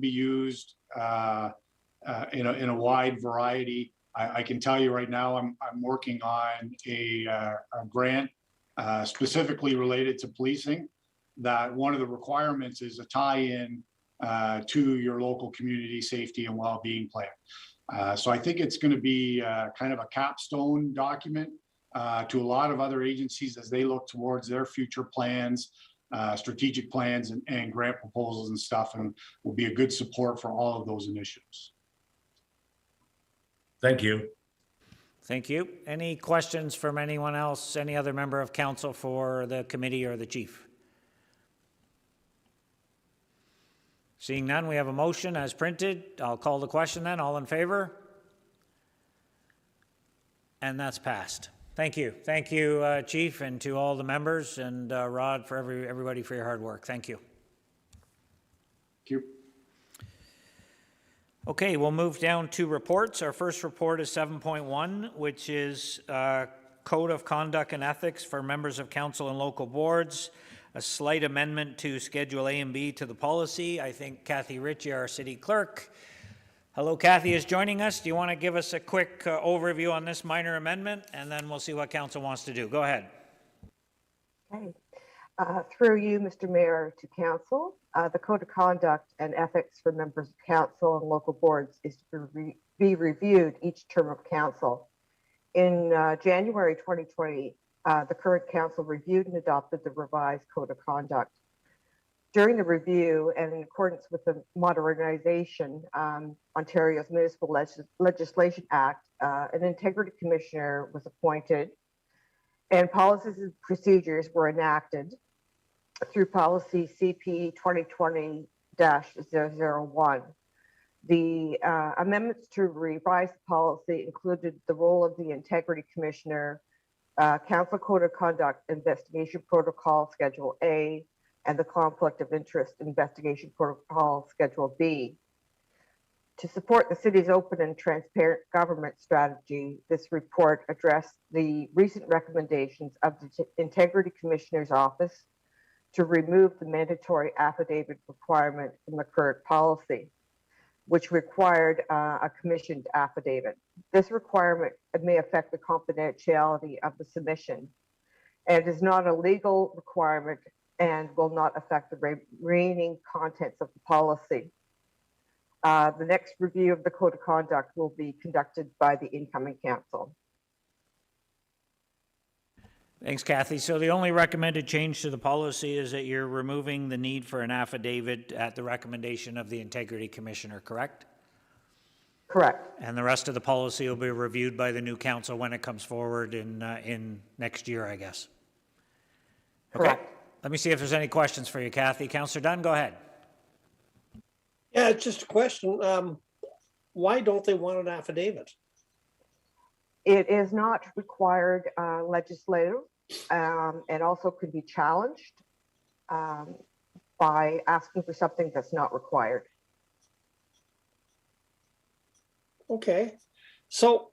used in a wide variety. I can tell you right now, I'm working on a grant specifically related to policing, that one of the requirements is a tie-in to your local community safety and well-being plan. So I think it's going to be kind of a capstone document to a lot of other agencies as they look towards their future plans, strategic plans and grant proposals and stuff, and will be a good support for all of those initiatives. Thank you. Thank you. Any questions from anyone else, any other member of council for the committee or the chief? Seeing none, we have a motion as printed. I'll call the question then. All in favor? And that's passed. Thank you. Thank you, Chief, and to all the members, and Rod, for everybody for your hard work. Thank you. Thank you. Okay, we'll move down to reports. Our first report is 7.1, which is Code of Conduct and Ethics for members of council and local boards, a slight amendment to Schedule A and B to the policy. I think Kathy Ritchie, our city clerk. Hello, Kathy is joining us. Do you want to give us a quick overview on this minor amendment, and then we'll see what council wants to do. Go ahead. Okay. Through you, Mr. Mayor, to council, the Code of Conduct and Ethics for members of council and local boards is to be reviewed each term of council. In January 2020, the current council reviewed and adopted the revised Code of Conduct. During the review, and in accordance with the Modernization Ontario's Municipal Legislation Act, an integrity commissioner was appointed, and policies and procedures were enacted through policy CP 2020-001. The amendments to revise the policy included the role of the integrity commissioner, council code of conduct investigation protocol Schedule A, and the conflict of interest investigation protocol Schedule B. To support the city's open and transparent government strategy, this report addressed the recent recommendations of the Integrity Commissioner's Office to remove the mandatory affidavit requirement from the current policy, which required a commissioned affidavit. This requirement may affect the confidentiality of the submission, and is not a legal requirement and will not affect the remaining contents of the policy. The next review of the Code of Conduct will be conducted by the incoming council. Thanks, Kathy. So the only recommended change to the policy is that you're removing the need for an affidavit at the recommendation of the Integrity Commissioner, correct? Correct. And the rest of the policy will be reviewed by the new council when it comes forward in next year, I guess. Okay. Correct. Let me see if there's any questions for you, Kathy. Councillor Dunn, go ahead. Yeah, it's just a question. Why don't they want an affidavit? It is not required legislative, and also could be challenged by asking for something that's not required. Okay, so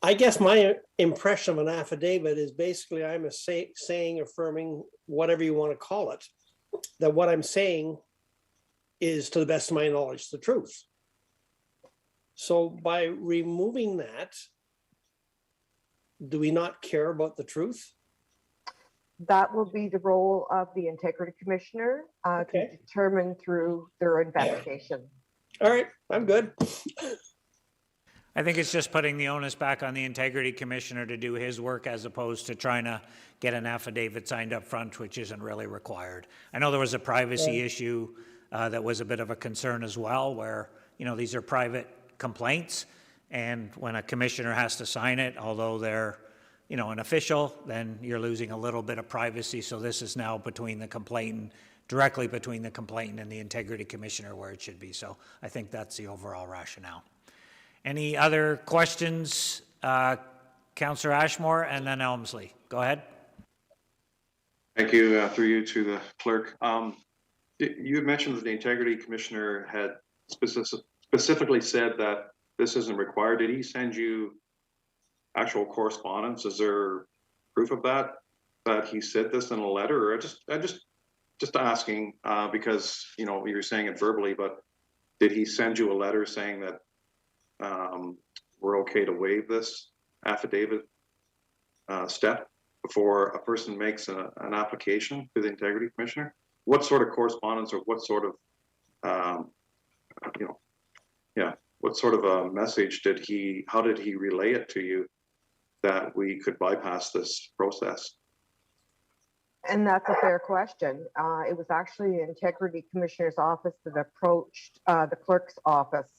I guess my impression of an affidavit is basically I'm saying, affirming, whatever you want to call it, that what I'm saying is, to the best of my knowledge, the truth. So by removing that, do we not care about the truth? That will be the role of the Integrity Commissioner to determine through their investigation. All right, I'm good. I think it's just putting the onus back on the Integrity Commissioner to do his work as opposed to trying to get an affidavit signed up front, which isn't really required. I know there was a privacy issue that was a bit of a concern as well, where, you know, these are private complaints, and when a commissioner has to sign it, although they're, you know, an official, then you're losing a little bit of privacy. So this is now between the complainant, directly between the complainant and the Integrity Commissioner, where it should be. So I think that's the overall rationale. Any other questions? Councillor Ashmore and then Elmsley. Go ahead. Thank you, through you to the clerk. You had mentioned that the integrity commissioner had specifically said that this isn't required. Did he send you actual correspondence? Is there proof of that he said this in a letter? Or just asking, because you're saying it verbally, but did he send you a letter saying that we're okay to waive this affidavit step before a person makes an application to the integrity commissioner? What sort of correspondence, or what sort of what sort of a message how did he relay it to you that we could bypass this process? And that's a fair question. It was actually the Integrity Commissioner's office that approached the clerk's office,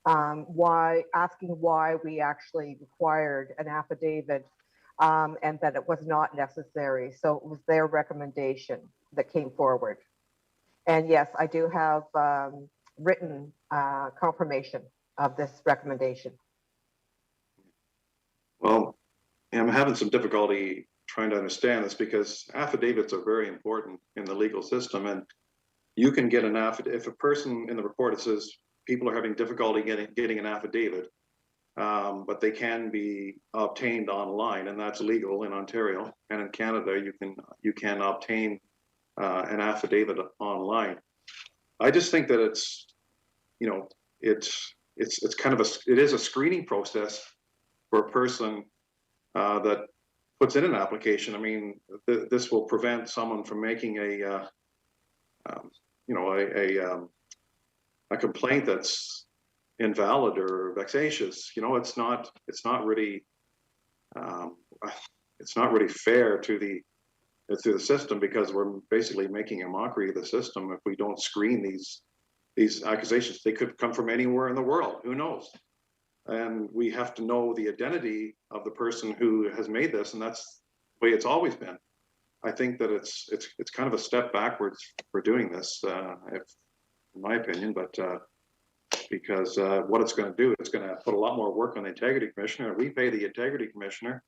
asking why we actually required an affidavit, and that it was not necessary. So it was their recommendation that came forward. And yes, I do have written confirmation of this recommendation. Well, I'm having some difficulty trying to understand this, because affidavits are very important in the legal system, and you can get an affidavit. If a person in the report, it says people are having difficulty getting an affidavit, but they can be obtained online, and that's legal in Ontario. And in Canada, you can obtain an affidavit online. I just think that it's kind of it is a screening process for a person that puts in an application. I mean, this will prevent someone from making a complaint that's invalid or vexatious. It's not really fair to the system, because we're basically making a mockery of the system if we don't screen these accusations. They could come from anywhere in the world, who knows? And we have to know the identity of the person who has made this, and that's the way it's always been. I think that it's kind of a step backwards for doing this, in my opinion, but because what it's going to do, it's going to put a lot more work on the integrity commissioner. We pay the integrity commissioner,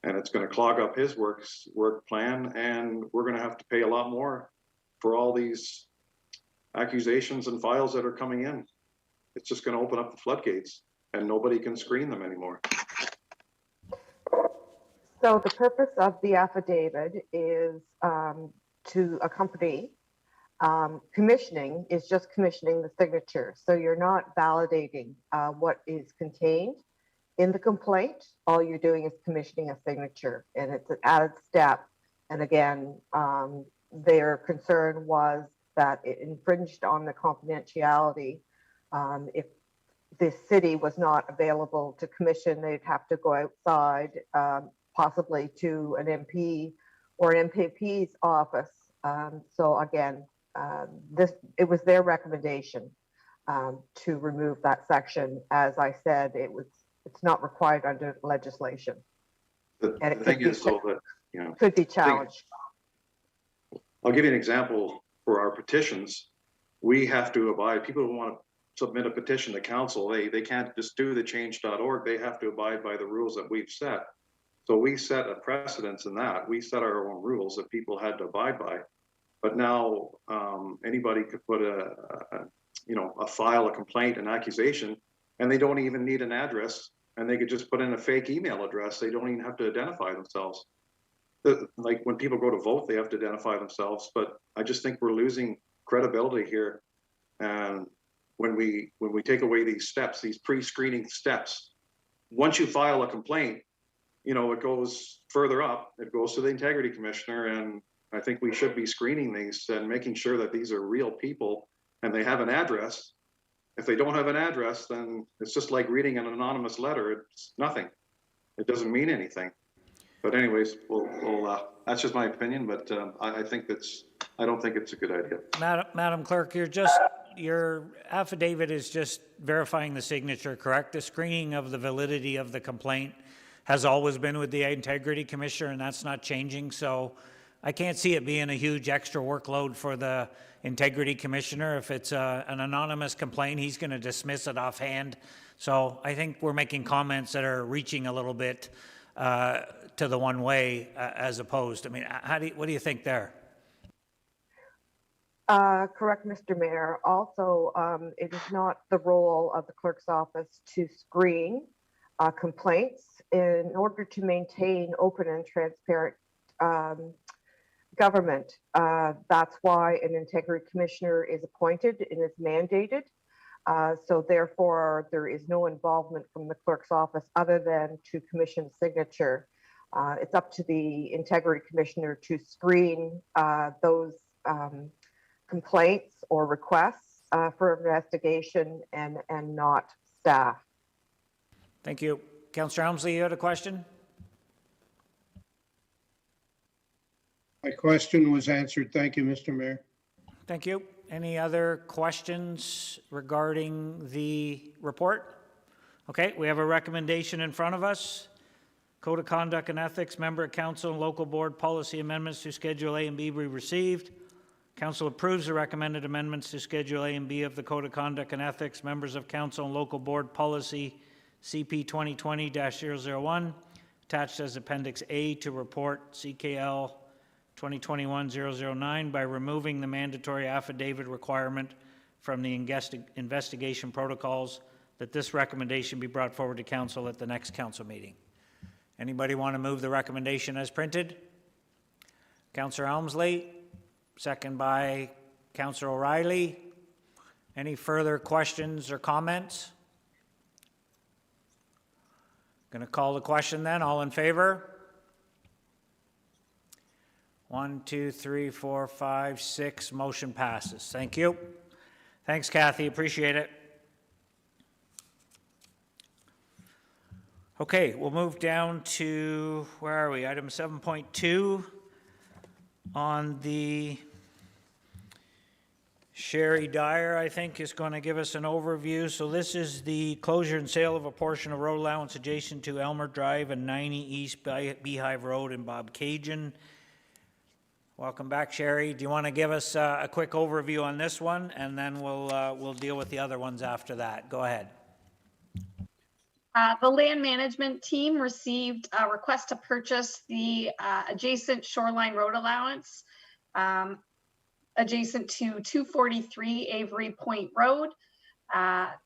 and it's going to clog up his work plan, and we're going to have to pay a lot more for all these accusations and files that are coming in. It's just going to open up the floodgates, and nobody can screen them anymore. So the purpose of the affidavit is to accompany commissioning, is just commissioning the signature. So you're not validating what is contained in the complaint. All you're doing is commissioning a signature, and it's an added step. And again, their concern was that it infringed on the confidentiality. If the city was not available to commission, they'd have to go outside, possibly to an MP or an MPP's office. So again, it was their recommendation to remove that section. As I said, it's not required under legislation. And it thing is, so that could be challenged. I'll give you an example. For our petitions, we have to abide. People who want to submit a petition to council, they can't just do the change.org. They have to abide by the rules that we've set. So we set a precedence in that. We set our own rules that people had to abide by. But now anybody could put a file, a complaint, an accusation, and they don't even need an address, and they could just put in a fake email address. They don't even have to identify themselves. Like when people go to vote, they have to identify themselves. But I just think we're losing credibility here. And when we take away these steps, these pre-screening steps, once you file a complaint, it goes further up. It goes to the integrity commissioner, and I think we should be screening these and making sure that these are real people and they have an address. If they don't have an address, then it's just like reading an anonymous letter. It's nothing. It doesn't mean anything. But anyways, that's just my opinion. But I don't think it's a good idea. Madam Clerk, your affidavit is just verifying the signature, correct? The screening of the validity of the complaint has always been with the integrity commissioner, and that's not changing. So I can't see it being a huge extra workload for the integrity commissioner. If it's an anonymous complaint, he's going to dismiss it offhand. So I think we're making comments that are reaching a little bit. to the one-way as opposed. I mean, what do you think there? Correct, Mr. Mayor. Also, it is not the role of the clerk's office to screen complaints. In order to maintain open and transparent government, that's why an integrity commissioner is appointed and is mandated. So therefore, there is no involvement from the clerk's office other than to commission signature. It's up to the integrity commissioner to screen those complaints or requests for investigation and not staff. Thank you. Councillor Elmsley, you had a question? My question was answered. Thank you, Mr. Mayor. Thank you. Any other questions regarding the report? Okay, we have a recommendation in front of us. Code of Conduct and Ethics, Member of Council and Local Board Policy Amendments to Schedule A and B be received. Council approves the recommended amendments to Schedule A and B of the Code of Conduct and Ethics, Members of Council and Local Board Policy CP 2020-001, attached as Appendix A to Report CKL 2021-009 by removing the mandatory affidavit requirement from the investigation protocols, that this recommendation be brought forward to Council at the next Council meeting. Anybody want to move the recommendation as printed? Councillor Elmsley, second by Councillor O'Reilly. Any further questions or comments? Going to call the question then. All in favor? 1, 2, 3, 4, 5, 6. Motion passes. Thank you. Thanks, Kathy. Appreciate it. Okay, we'll move down to, where are we? Item 7.2 on the Sherry Dyer, I think, is going to give us an overview. So this is the closure and sale of a portion of road allowance adjacent to Elmer Drive and 90 East Beehive Road in Bobcaygeon. Welcome back, Sherry. Do you want to give us a quick overview on this one, and then we'll deal with the other ones after that? Go ahead. The land management team received a request to purchase the adjacent shoreline road allowance adjacent to 243 Avery Point Road. Land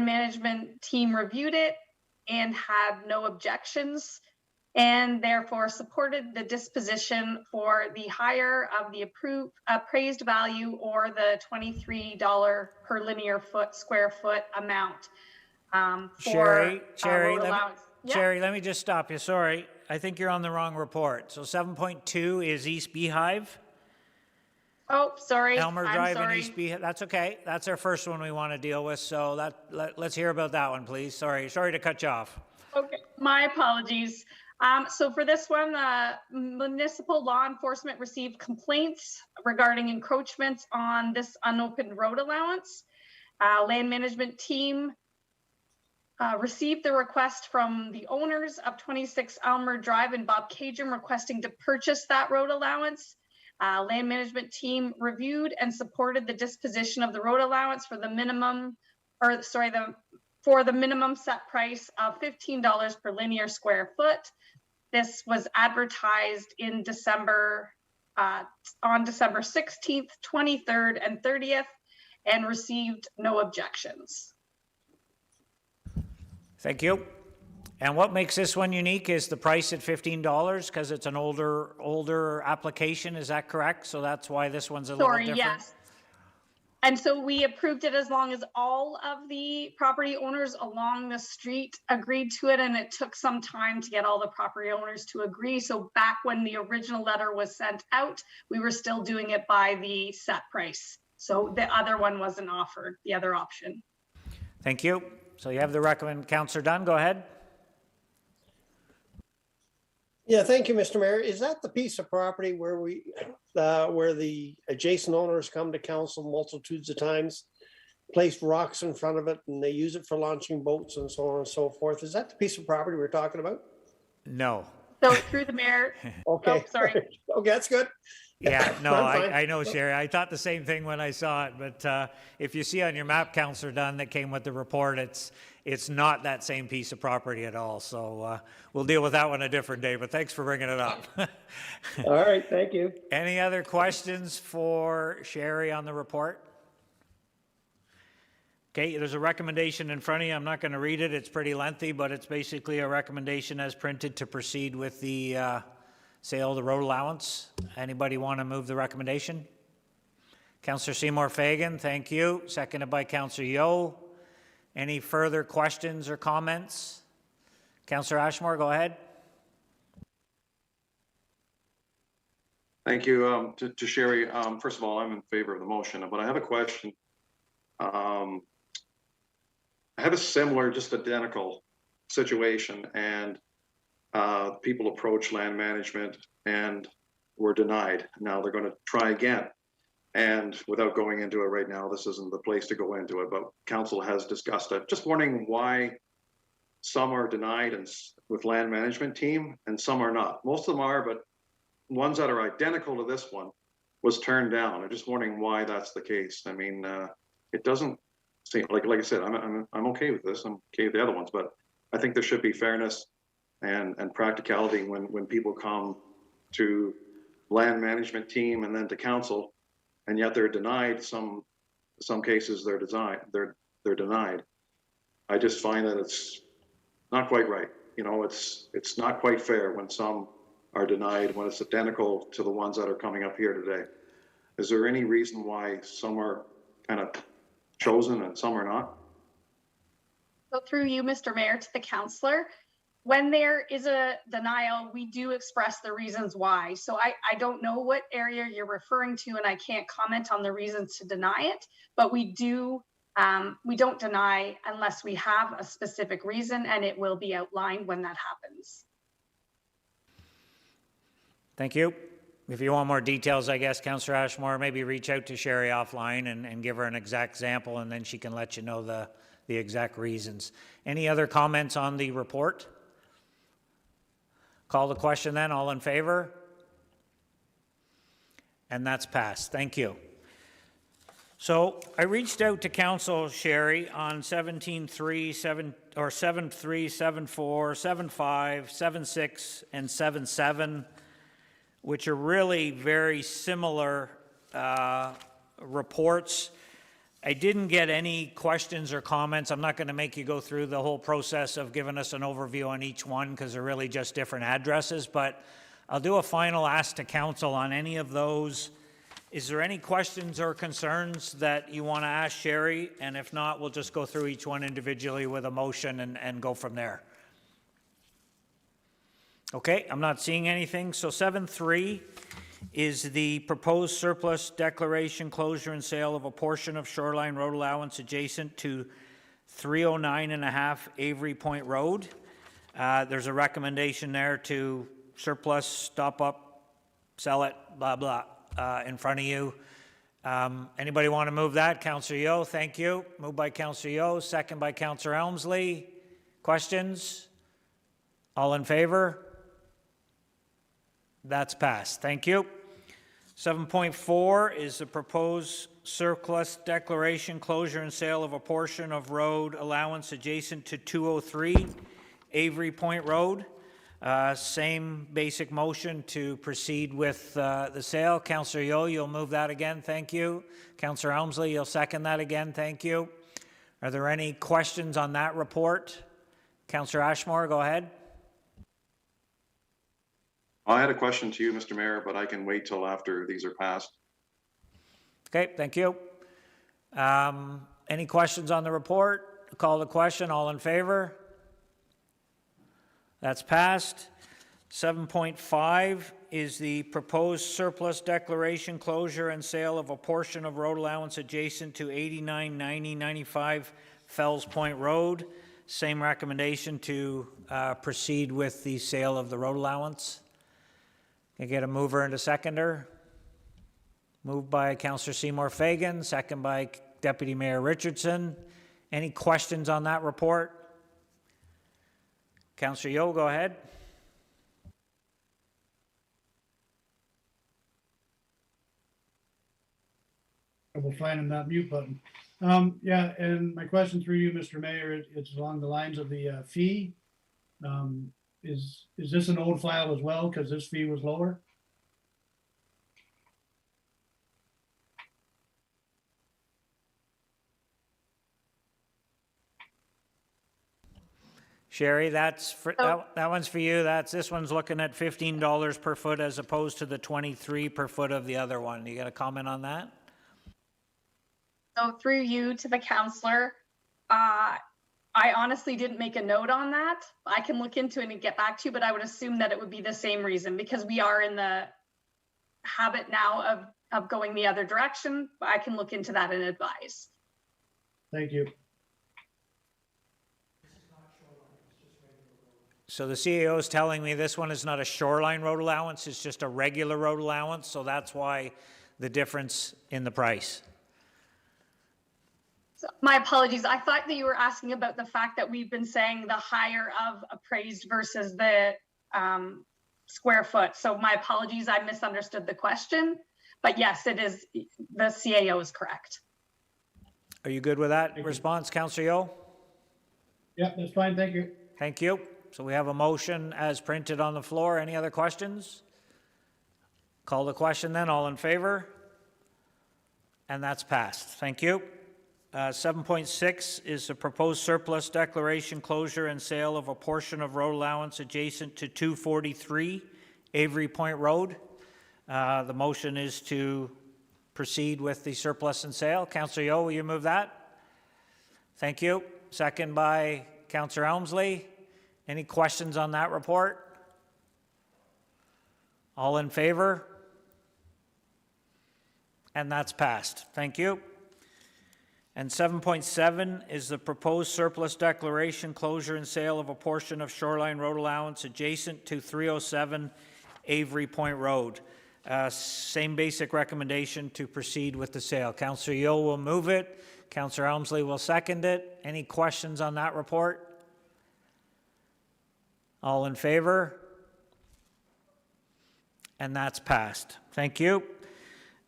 management team reviewed it and had no objections, and therefore supported the disposition for the higher of the appraised value, or the $23 per linear square foot amount. Sherry, Sherry, let me just stop you. Sorry, I think you're on the wrong report. So 7.2 is East Beehive. Oh, sorry. Elmer Drive and sorry. East Beehive. That's okay. That's our first one we want to deal with. So let's hear about that one, please. Sorry to cut you off. Okay, my apologies. So for this one, municipal law enforcement received complaints regarding encroachments on this unopened road allowance. Land management team received the request from the owners of 26 Elmer Drive in Bobcaygeon requesting to purchase that road allowance. Land management team reviewed and supported the disposition of the road allowance for the minimum, for the minimum set price of $15 per linear square foot. This was advertised in December, on December 16th, 23rd, and 30th, and received no objections. Thank you. And what makes this one unique is the price at $15, because it's an older application. Is that correct? So that's why this one's a little different. Yes. And so we approved it as long as all of the property owners along the street agreed to it, and it took some time to get all the property owners to agree. So back when the original letter was sent out, we were still doing it by the set price. So the other one wasn't offered, the other option. Thank you. So you have the recommend. Councillor Dunn, go ahead. Yeah, thank you, Mr. Mayor. Is that the piece of property where where the adjacent owners come to council multitudes of times, place rocks in front of it, and they use it for launching boats and so on and so forth? Is that the piece of property we're talking about? No. So through the mayor. Okay. Oh, sorry. Okay, that's good. Yeah, no, I know, Sherry. I thought the same thing when I saw it, but if you see on your map, Councillor Dunn, that came with the report, it's not that same piece of property at all. So we'll deal with that one a different day, but thanks for bringing it up. All right, thank you. Any other questions for Sherry on the report? Okay, there's a recommendation in front of you. I'm not going to read it. It's pretty lengthy, but it's basically a recommendation as printed to proceed with the sale of the road allowance. Anybody want to move the recommendation? Councillor Seymour Fagan, thank you. Seconded by Councillor Yeo. Any further questions or comments? Councillor Ashmore, go ahead. Thank you. To Sherry, first of all, I'm in favor of the motion, but I have a question. I have a similar, just identical situation, and people approach land management and were denied. Now they're going to try again. And without going into it right now, this isn't the place to go into it, but council has discussed it. Just wondering why some are denied and with land management team and some are not. Most of them are, but ones that are identical to this one was turned down. I'm just wondering why that's the case. I mean, it doesn't seem like I said, I'm okay with this. I'm okay with the other ones, but I think there should be fairness and practicality when people come to land management team and then to council, and yet they're denied. Some cases they're denied. I just find that it's not quite right. You know, it's not quite fair when some are denied when it's identical to the ones that are coming up here today. Is there any reason why some are kind of chosen and some are not? So through you, Mr. Mayor, to the councillor, when there is a denial, we do express the reasons why. So I don't know what area you're referring to, and I can't comment on the reasons to deny it, but we don't deny unless we have a specific reason, and it will be outlined when that happens. Thank you. If you want more details, I guess, Councillor Ashmore, maybe reach out to Sherry offline and give her an exact example, and then she can let you know the exact reasons. Any other comments on the report? Call the question then. All in favor? And that's passed. Thank you. So I reached out to Council, Sherry, on 17.3, 7.3, 7.4, 7.5, 7.6, and 7.7, which are really very similar reports. I didn't get any questions or comments. I'm not going to make you go through the whole process of giving us an overview on each one because they're really just different addresses, but I'll do a final ask to council on any of those. Is there any questions or concerns that you want to ask Sherry? And if not, we'll just go through each one individually with a motion and go from there. Okay, I'm not seeing anything. So 7.3 is the proposed surplus declaration, closure, and sale of a portion of shoreline road allowance adjacent to 309.5 Avery Point Road. There's a recommendation there to surplus, stop up, sell it, blah, blah, in front of you. Anybody want to move that? Councillor Yeo, thank you. Moved by Councillor Yeo, second by Councillor Elmsley. Questions? All in favor? That's passed. Thank you. 7.4 is the proposed surplus declaration, closure, and sale of a portion of road allowance adjacent to 203 Avery Point Road. Same basic motion to proceed with the sale. Councillor Yeo, you'll move that again. Thank you. Councillor Elmsley, you'll second that again. Thank you. Are there any questions on that report? Councillor Ashmore, go ahead. I had a question to you, Mr. Mayor, but I can wait till after these are passed. Okay, thank you. Any questions on the report? Call the question. All in favor? That's passed. 7.5 is the proposed surplus declaration, closure, and sale of a portion of road allowance adjacent to 899095 Fells Point Road. Same recommendation to proceed with the sale of the road allowance. Can I get a mover and a seconder? Moved by Councillor Seymour Fagan, second by Deputy Mayor Richardson. Any questions on that report? Councillor Yeo, go ahead. Trouble finding that mute button. Yeah, and my question through you, Mr. Mayor, it's along the lines of the fee. Is this an old file as well? Because this fee was lower? Sherry, that's for, Oh. that one's for you. This one's looking at $15 per foot as opposed to the 23 per foot of the other one. You got a comment on that? So through you to the counselor, I honestly didn't make a note on that. I can look into it and get back to you, but I would assume that it would be the same reason because we are in the habit now of going the other direction. I can look into that and advise. Thank you. So the CAO is telling me this one is not a shoreline road allowance, it's just a regular road allowance, so that's why the difference in the price. So my apologies. I thought that you were asking about the fact that we've been saying the higher of appraised versus the square foot. So my apologies, I misunderstood the question. But yes, it is, the CAO is correct. Are you good with that response, Councillor Yeo? Yeah, that's fine. Thank you. Thank you. So we have a motion as printed on the floor. Any other questions? Call the question then. All in favor? And that's passed. Thank you. 7.6 is the proposed surplus declaration, closure and sale of a portion of road allowance adjacent to 243 Avery Point Road. The motion is to proceed with the surplus and sale. Councillor Yeo, will you move that? Thank you. Second by Councillor Elmsley. Any questions on that report? All in favor? And that's passed. Thank you. And 7.7 is the proposed surplus declaration, closure and sale of a portion of shoreline road allowance adjacent to 307 Avery Point Road. Same basic recommendation to proceed with the sale. Councillor Yeo will move it. Councillor Elmsley will second it. Any questions on that report? All in favor? And that's passed. Thank you.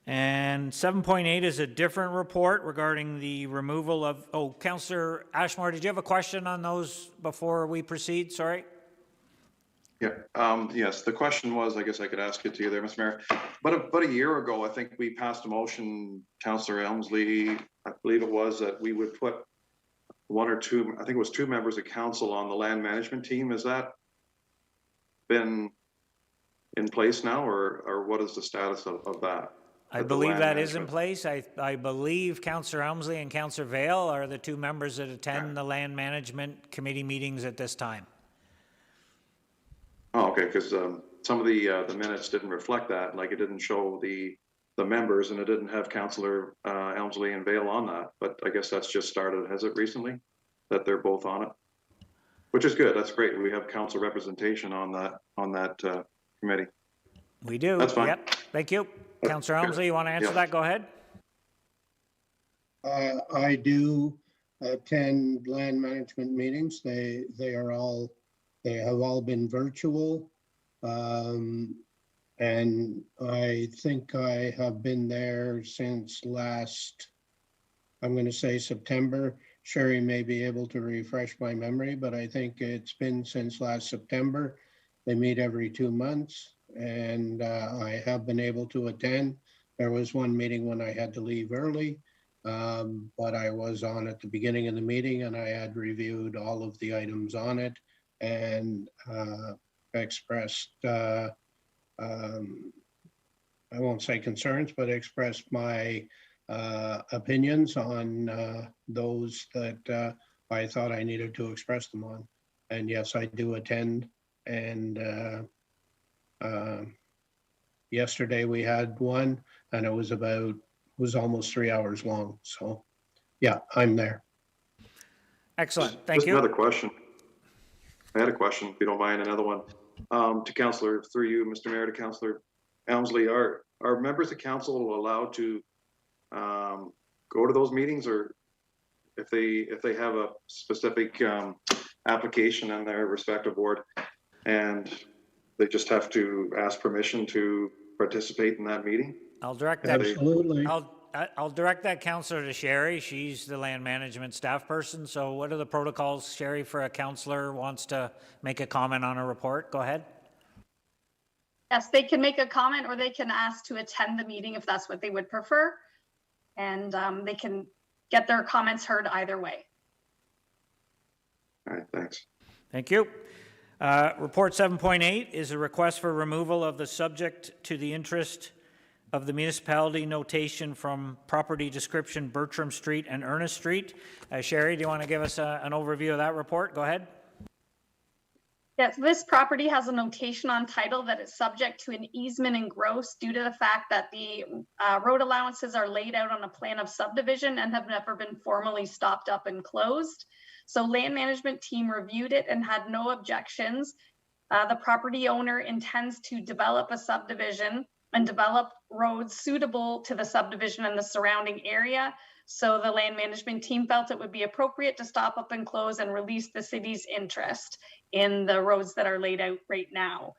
And 7.8 is a different report regarding the removal of, Councillor Ashmore, did you have a question on those before we proceed? Sorry. Yeah, yes, the question was, I guess I could ask it to you there, Mr. Mayor. But about a year ago, I think we passed a motion, Councillor Elmsley, I believe it was, that we would put one or two, I think it was 2 members of council on the land management team. Has that been in place now, or what is the status of that? I believe that is in place. I believe Councillor Elmsley and Councillor Vale are the 2 members that attend the land management committee meetings at this time. Oh, okay, because some of the minutes didn't reflect that, like it didn't show the members, and it didn't have Councillor Elmsley and Vale on that, but I guess that's just started, has it recently, that they're both on it? Which is good, that's great, we have council representation on that committee. We do. That's fine. Yep, thank you. Councillor Elmsley, you want to answer that? Go ahead. I do attend land management meetings. They have all been virtual. And I think I have been there since last, I'm going to say September. Sherry may be able to refresh my memory, but I think it's been since last September. They meet every 2 months, and I have been able to attend. There was one meeting when I had to leave early, but I was on at the beginning of the meeting, and I had reviewed all of the items on it and expressed, I won't say concerns, but expressed my opinions on those that I thought I needed to express them on. And yes, I do attend. And yesterday we had one, and it was almost 3 hours long. So yeah, I'm there. Excellent, thank you. Another question. I had a question, if you don't mind, another one. To Councillor, through you, Mr. Mayor, to Councillor Elmsley, are members of council allowed to go to those meetings, or if they have a specific application in their respective ward and they just have to ask permission to participate in that meeting? I'll direct that. Absolutely. I'll direct that counselor to Sherry. She's the land management staff person. So what are the protocols, Sherry, for a counselor wants to make a comment on a report? Go ahead. Yes, they can make a comment or they can ask to attend the meeting if that's what they would prefer. And they can get their comments heard either way. All right, thanks. Thank you. Report 7.8 is a request for removal of the subject to the interest of the municipality notation from property description Bertram Street and Ernest Street. Sherry, do you want to give us an overview of that report? Go ahead. Yes, this property has a notation on title that is subject to an easement in gross due to the fact that the road allowances are laid out on a plan of subdivision and have never been formally stopped up and closed. So land management team reviewed it and had no objections. The property owner intends to develop a subdivision and develop roads suitable to the subdivision and the surrounding area. So the land management team felt it would be appropriate to stop up and close and release the city's interest in the roads that are laid out right now.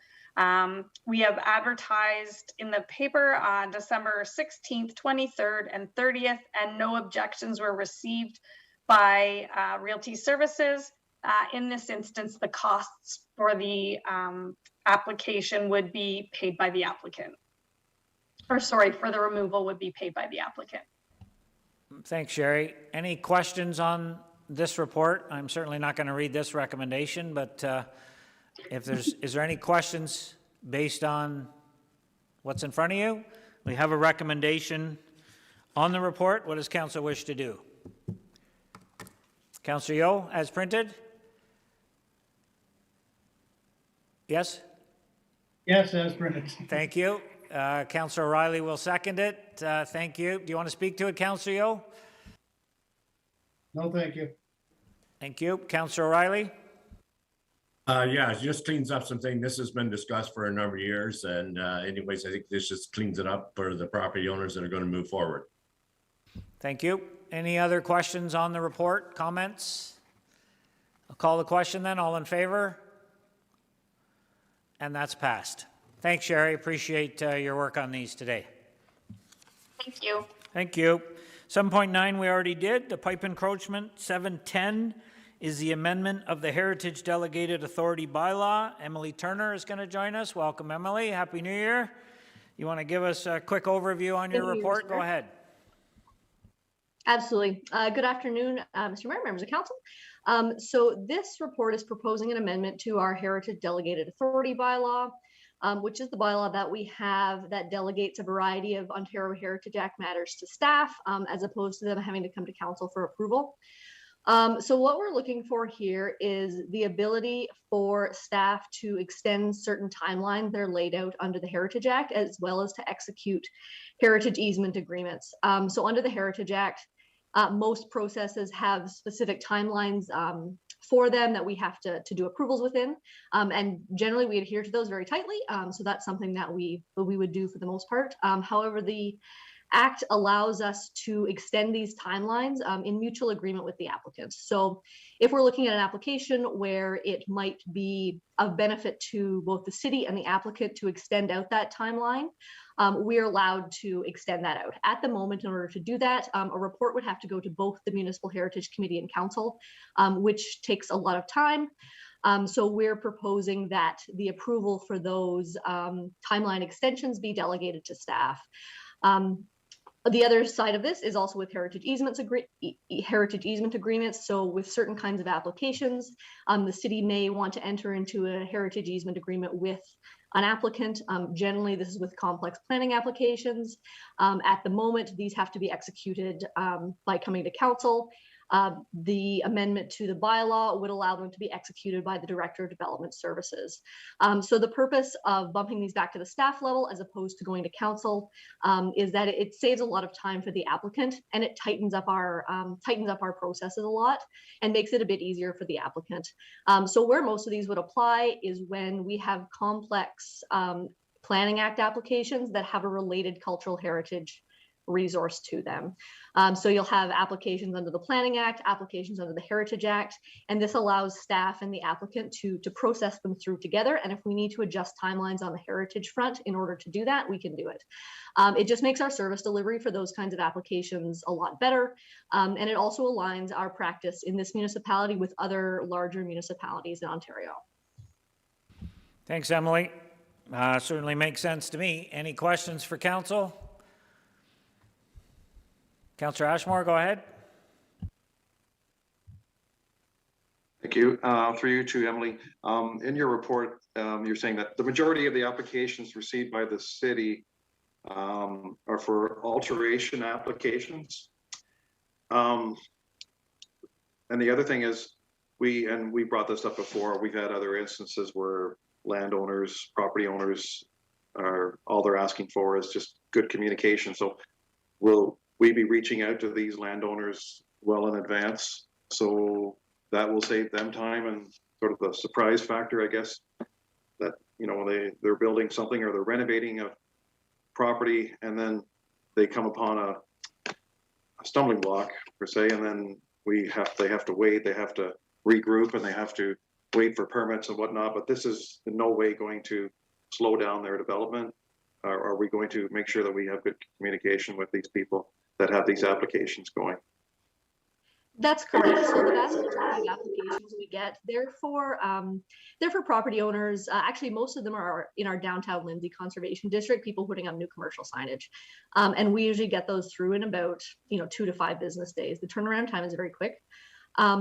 We have advertised in the paper on December 16th, 23rd, and 30th, and no objections were received by Realty Services. In this instance, the costs for the application would be paid by the applicant. Or sorry, for the removal would be paid by the applicant. Thanks, Sherry. Any questions on this report? I'm certainly not going to read this recommendation, but is there any questions based on what's in front of you? We have a recommendation on the report. What does council wish to do? Councillor Yeo, as printed? Yes? Yes, as printed. Thank you. Councillor O'Reilly will second it. Thank you. Do you want to speak to it, Councillor Yeo? No, thank you. Thank you. Councillor O'Reilly? Yeah, it just cleans up something. This has been discussed for a number of years. And anyways, I think this just cleans it up for the property owners that are going to move forward. Thank you. Any other questions on the report? Comments? I'll call the question then. All in favor? And that's passed. Thanks, Sherry. Appreciate your work on these today. Thank you. Thank you. 7.9 we already did. The pipe encroachment. 7.10 is the amendment of the Heritage Delegated Authority bylaw. Emily Turner is going to join us. Welcome, Emily. Happy New Year. You want to give us a quick overview on your report? Go ahead. Absolutely. Good afternoon, Mr. Mayor, members of council. So this report is proposing an amendment to our Heritage Delegated Authority bylaw, which is the bylaw that we have that delegates a variety of Ontario Heritage Act matters to staff, as opposed to them having to come to council for approval. So what we're looking for here is the ability for staff to extend certain timelines that are laid out under the Heritage Act, as well as to execute heritage easement agreements. So under the Heritage Act, most processes have specific timelines for them that we have to do approvals within. And generally we adhere to those very tightly. So that's something that we would do for the most part. However, the Act allows us to extend these timelines in mutual agreement with the applicants. So if we're looking at an application where it might be of benefit to both the city and the applicant to extend out that timeline, we are allowed to extend that out. At the moment, in order to do that, a report would have to go to both the Municipal Heritage Committee and Council, which takes a lot of time. So we're proposing that the approval for those timeline extensions be delegated to staff. The other side of this is also with heritage easement agreements. So with certain kinds of applications, the city may want to enter into a heritage easement agreement with an applicant. Generally, this is with complex planning applications. At the moment, these have to be executed by coming to council. The amendment to the bylaw would allow them to be executed by the Director of Development Services. So the purpose of bumping these back to the staff level as opposed to going to council is that it saves a lot of time for the applicant, and it tightens up our processes a lot and makes it a bit easier for the applicant. So where most of these would apply is when we have complex Planning Act applications that have a related cultural heritage resource to them. So you'll have applications under the Planning Act, applications under the Heritage Act, and this allows staff and the applicant to process them through together. And if we need to adjust timelines on the heritage front in order to do that, we can do it. It just makes our service delivery for those kinds of applications a lot better. And it also aligns our practice in this municipality with other larger municipalities in Ontario. Thanks, Emily. Certainly makes sense to me. Any questions for council? Councillor Ashmore, go ahead. Thank you. Through you to Emily. In your report, you're saying that the majority of the applications received by the city are for alteration applications. And the other thing is, we brought this up before, we've had other instances where landowners, property owners, all they're asking for is just good communication. So will we be reaching out to these landowners well in advance? So that will save them time and sort of the surprise factor, I guess, that, you know, they're building something or they're renovating a property and then they come upon a stumbling block per se, and then they have to wait, they have to regroup, and they have to wait for permits and whatnot. But this is in no way going to slow down their development. Are we going to make sure that we have good communication with these people that have these applications going? That's correct. So the vast majority of applications we get, they're for property owners. Actually, most of them are in our downtown Lindsay Conservation District, people putting up new commercial signage. And we usually get those through in about 2 to 5 business days. The turnaround time is very quick.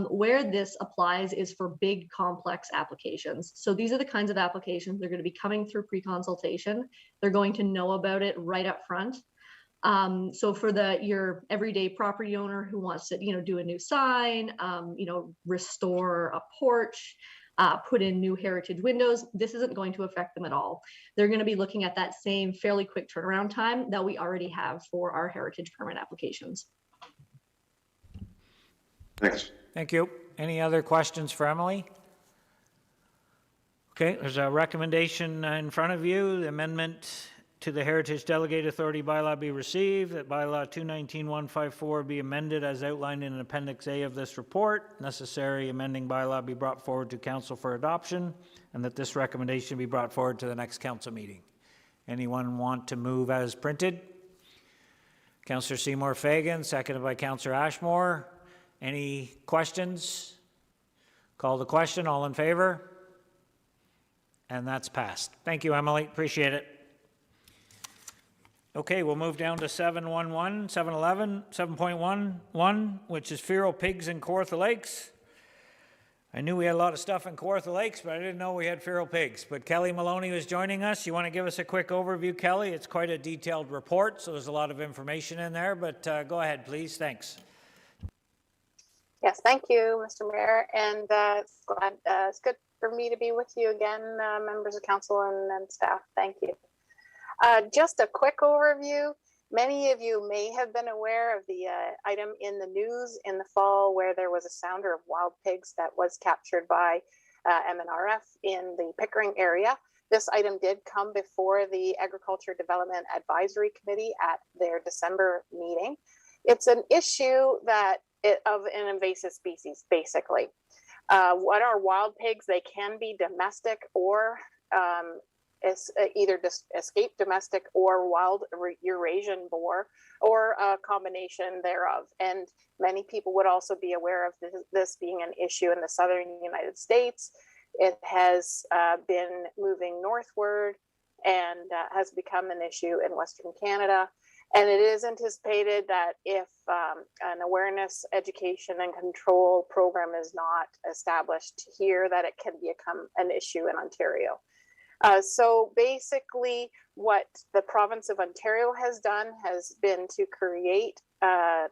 Where this applies is for big complex applications. So these are the kinds of applications they're going to be coming through pre-consultation. They're going to know about it right up front. So for your everyday property owner who wants to, do a new sign, restore a porch, put in new heritage windows, this isn't going to affect them at all. They're going to be looking at that same fairly quick turnaround time that we already have for our heritage permit applications. Thanks. Thank you. Any other questions for Emily? Okay, there's a recommendation in front of you. The amendment to the Heritage Delegated Authority bylaw be received, that bylaw 219-154 be amended as outlined in Appendix A of this report. Necessary amending bylaw be brought forward to council for adoption, and that this recommendation be brought forward to the next council meeting. Anyone want to move as printed? Councillor Seymour Fagan, seconded by Councillor Ashmore. Any questions? Call the question. All in favor? And that's passed. Thank you, Emily. Appreciate it. Okay, we'll move down to 7.11, which is feral pigs in Kawartha Lakes. I knew we had a lot of stuff in Kawartha Lakes, but I didn't know we had feral pigs. But Kelly Maloney was joining us. You want to give us a quick overview, Kelly? It's quite a detailed report, so there's a lot of information in there, but go ahead, please. Thanks. Yes, thank you, Mr. Mayor, and it's good for me to be with you again, members of council and staff. Thank you. Just a quick overview. Many of you may have been aware of the item in the news in the fall where there was a sounder of wild pigs that was captured by MNRF in the Pickering area. This item did come before the Agriculture Development Advisory Committee at their December meeting. It's an issue of an invasive species, basically. What are wild pigs? They can be domestic or either escaped domestic or wild Eurasian boar, or a combination thereof. And many people would also be aware of this being an issue in the southern United States. It has been moving northward and has become an issue in Western Canada. And it is anticipated that if an awareness, education, and control program is not established here, that it can become an issue in Ontario. So basically, what the province of Ontario has done has been to create a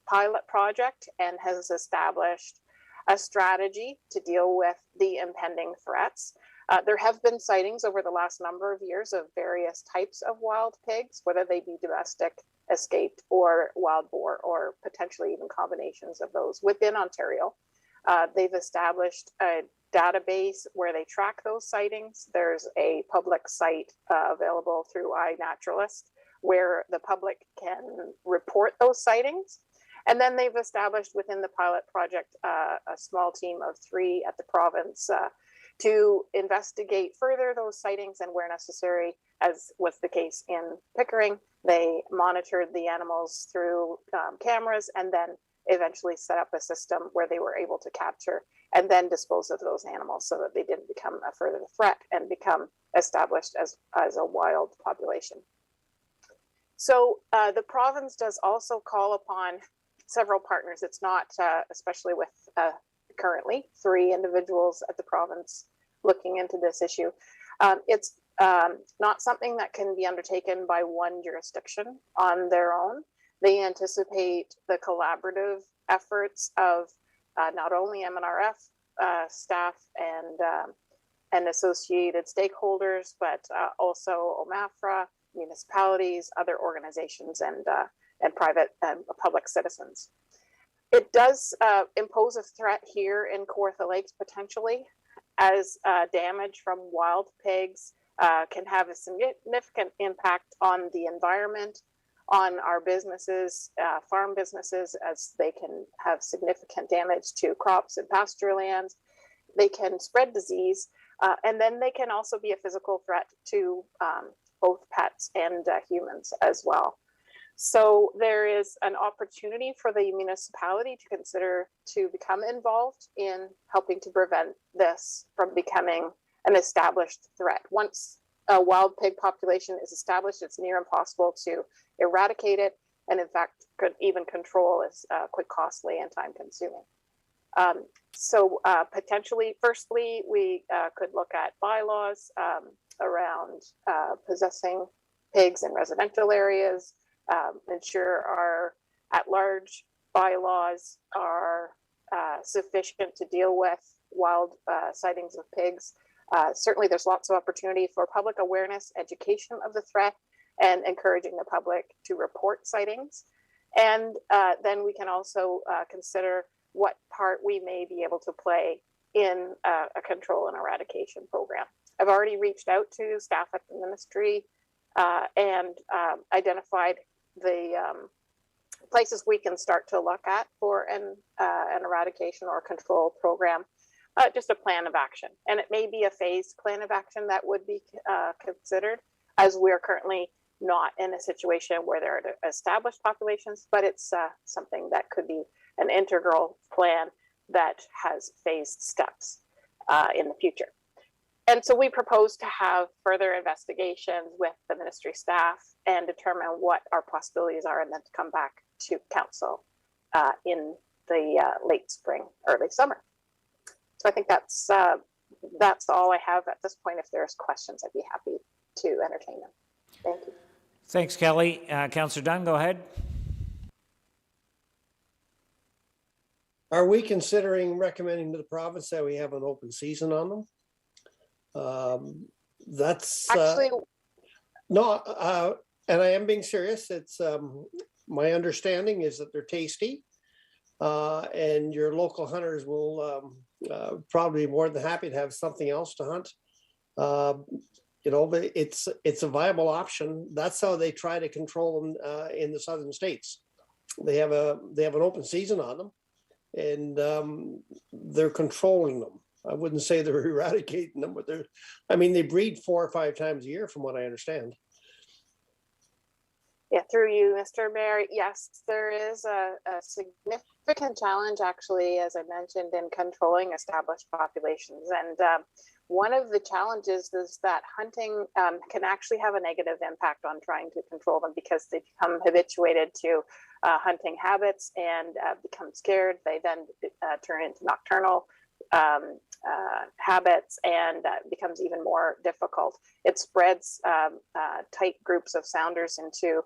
pilot project and has established a strategy to deal with the impending threats. There have been sightings over the last number of years of various types of wild pigs, whether they be domestic, escaped, or wild boar, or potentially even combinations of those within Ontario. They've established a database where they track those sightings. There's a public site available through iNaturalist where the public can report those sightings. And then they've established within the pilot project a small team of 3 at the province to investigate further those sightings, and where necessary, as was the case in Pickering, they monitored the animals through cameras and then eventually set up a system where they were able to capture and then dispose of those animals so that they didn't become a further threat and become established as a wild population. So the province does also call upon several partners. It's not, especially with currently 3 individuals at the province looking into this issue. It's not something that can be undertaken by one jurisdiction on their own. They anticipate the collaborative efforts of not only MNRF staff and associated stakeholders, but also OMAFRA, municipalities, other organizations, and private and public citizens. It does impose a threat here in Kawartha Lakes potentially, as damage from wild pigs can have a significant impact on the environment, on our businesses, farm businesses, as they can have significant damage to crops and pasture lands. They can spread disease, and then they can also be a physical threat to both pets and humans as well. So there is an opportunity for the municipality to consider to become involved in helping to prevent this from becoming an established threat. Once a wild pig population is established, it's near impossible to eradicate it, and in fact could even control is quite costly and time consuming. So potentially, firstly, we could look at bylaws around possessing pigs in residential areas, ensure our at-large bylaws are sufficient to deal with wild sightings of pigs. Certainly there's lots of opportunity for public awareness, education of the threat, and encouraging the public to report sightings. And then we can also consider what part we may be able to play in a control and eradication program. I've already reached out to staff at the ministry and identified the places we can start to look at for an eradication or control program, just a plan of action. And it may be a phased plan of action that would be considered, as we're currently not in a situation where there are established populations, but it's something that could be an integral plan that has phased steps in the future. And so we propose to have further investigations with the ministry staff and determine what our possibilities are, and then to come back to council in the late spring, early summer. So I think that's all I have at this point. If there's questions, I'd be happy to entertain them. Thank you. Thanks, Kelly. Councillor Dunn, go ahead. Are we considering recommending to the province that we have an open season on them? That's actually no, and I am being serious. It's my understanding is that they're tasty, and your local hunters will probably be more than happy to have something else to hunt. You know, but it's a viable option. That's how they try to control them in the southern states. They have an open season on them, and they're controlling them. I wouldn't say they're eradicating them, but they breed 4 or 5 times a year from what I understand. Yeah, through you, Mr. Mayor. Yes, there is a significant challenge, actually, as I mentioned, in controlling established populations. And one of the challenges is that hunting can actually have a negative impact on trying to control them, because they become habituated to hunting habits and become scared. They then turn into nocturnal habits, and becomes even more difficult. It spreads tight groups of sounders into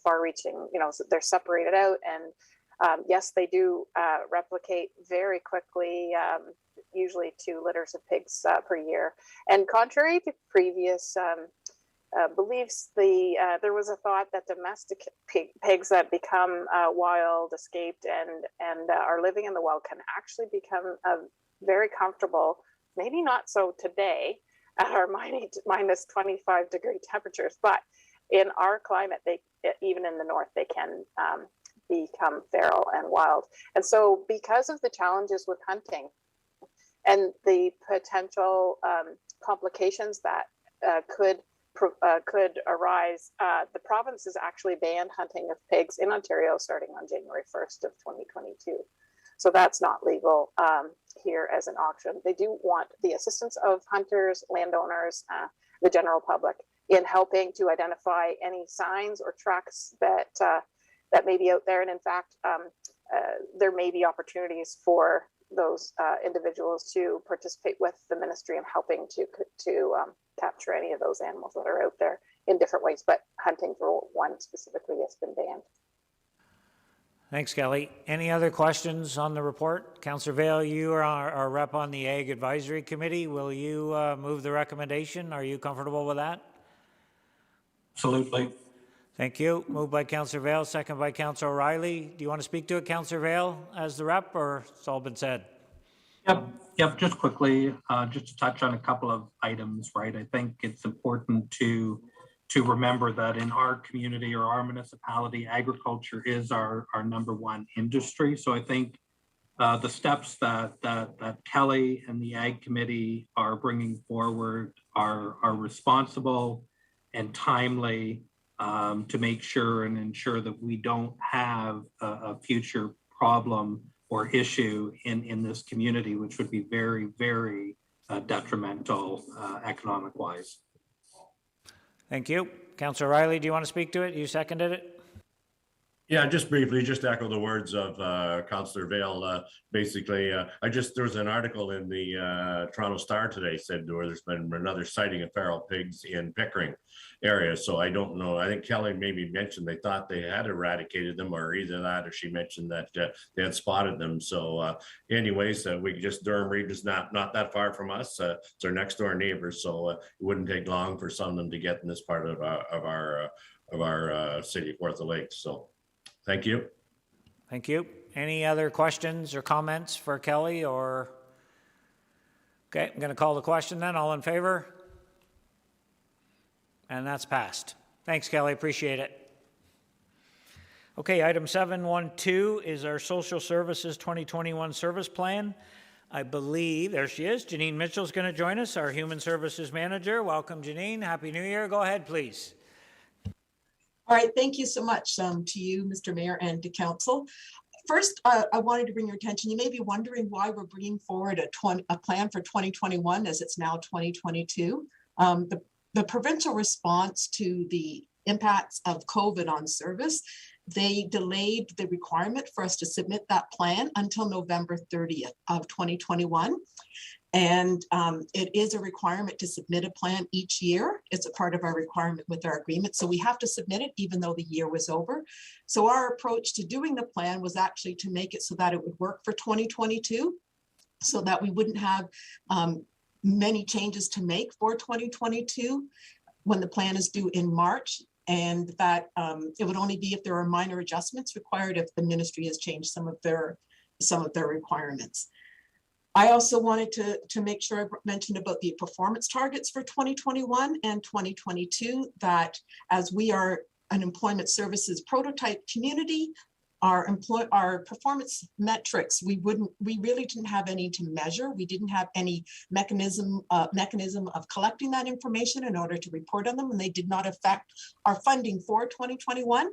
far-reaching, so they're separated out, and yes, they do replicate very quickly, usually 2 litters of pigs per year. And contrary to previous beliefs, there was a thought that domestic pigs that become wild, escaped, and are living in the wild can actually become very comfortable, maybe not so today at our minus 25 degree temperatures, but in our climate, even in the north, they can become feral and wild. And so because of the challenges with hunting and the potential complications that could arise, the province has actually banned hunting of pigs in Ontario starting on January 1st of 2022. So that's not legal here as an option. They do want the assistance of hunters, landowners, the general public in helping to identify any signs or tracks that may be out there. And in fact, there may be opportunities for those individuals to participate with the ministry in helping to capture any of those animals that are out there in different ways. But hunting for one specifically has been banned. Thanks, Kelly. Any other questions on the report? Councillor Vail, you are our rep on the Ag Advisory Committee. Will you move the recommendation? Are you comfortable with that? Absolutely. Thank you. Moved by Councillor Vail, second by Councillor O'Reilly. Do you want to speak to it, Councillor Vail, as the rep, or it's all been said? Yep. Just quickly, just to touch on a couple of items, right? I think it's important to remember that in our community or our municipality, agriculture is our number one industry. So I think the steps that Kelly and the Ag Committee are bringing forward are responsible and timely to make sure and ensure that we don't have a future problem or issue in this community, which would be very, very detrimental economic-wise. Thank you. Councillor O'Reilly, do you want to speak to it? You seconded it? Yeah, just briefly, just to echo the words of Councillor Vail. Basically, there was an article in the Toronto Star today said there's been another sighting of feral pigs in Pickering area. So I don't know. I think Kelly maybe mentioned they thought they had eradicated them, or either that, or she mentioned that they had spotted them. So, anyways, Durham Reed is not that far from us. It's our next door neighbors, so it wouldn't take long for some of them to get in this part of our city of Kawartha Lakes. So. Thank you. Thank you. Any other questions or comments for Kelly or? Okay, I'm going to call the question then. All in favor? And that's passed. Thanks, Kelly. Appreciate it. Okay, item 712 is our Social Services 2021 Service Plan. I believe, there she is, Janine Mitchell is going to join us, our Human Services Manager. Welcome, Janine. Happy New Year. Go ahead, please. All right, thank you so much to you, Mr. Mayor, and to Council. First, I wanted to bring your attention. You may be wondering why we're bringing forward a plan for 2021 as it's now 2022. The provincial response to the impacts of COVID on service, they delayed the requirement for us to submit that plan until November 30th of 2021. And it is a requirement to submit a plan each year. It's a part of our requirement with our agreement. So we have to submit it even though the year was over. So our approach to doing the plan was actually to make it so that it would work for 2022, so that we wouldn't have many changes to make for 2022 when the plan is due in March. And that it would only be if there are minor adjustments required if the ministry has changed some of their requirements. I also wanted to make sure I mentioned about the performance targets for 2021 and 2022, that as we are an employment services prototype community, our performance metrics, we really didn't have any to measure. We didn't have any mechanism of collecting that information in order to report on them, and they did not affect our funding for 2021.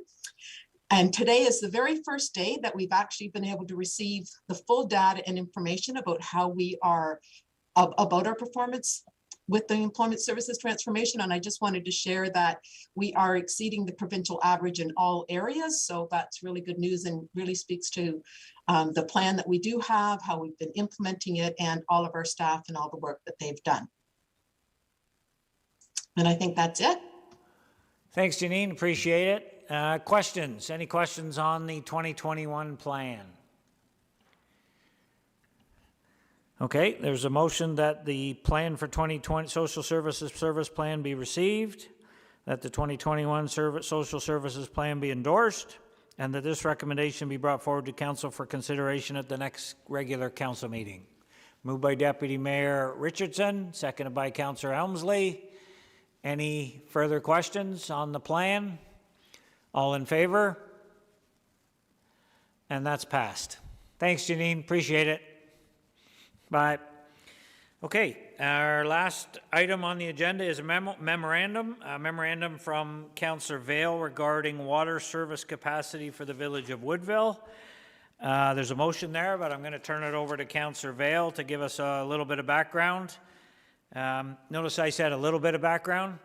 And today is the very first day that we've actually been able to receive the full data and information about how we are, about our performance with the employment services transformation. And I just wanted to share that we are exceeding the provincial average in all areas. So that's really good news and really speaks to the plan that we do have, how we've been implementing it, and all of our staff and all the work that they've done. And I think that's it. Thanks, Janine. Appreciate it. Questions? Any questions on the 2021 plan? Okay, there's a motion that the plan for 2020 social services service plan be received, that the 2021 social services plan be endorsed, and that this recommendation be brought forward to council for consideration at the next regular council meeting. Moved by Deputy Mayor Richardson, seconded by Councillor Elmsley. Any further questions on the plan? All in favor? And that's passed. Thanks, Janine. Appreciate it. Bye. Okay, our last item on the agenda is a memorandum from Councillor Vale regarding water service capacity for the village of Woodville. There's a motion there, but I'm going to turn it over to Councillor Vale to give us a little bit of background. Notice I said a little bit of background,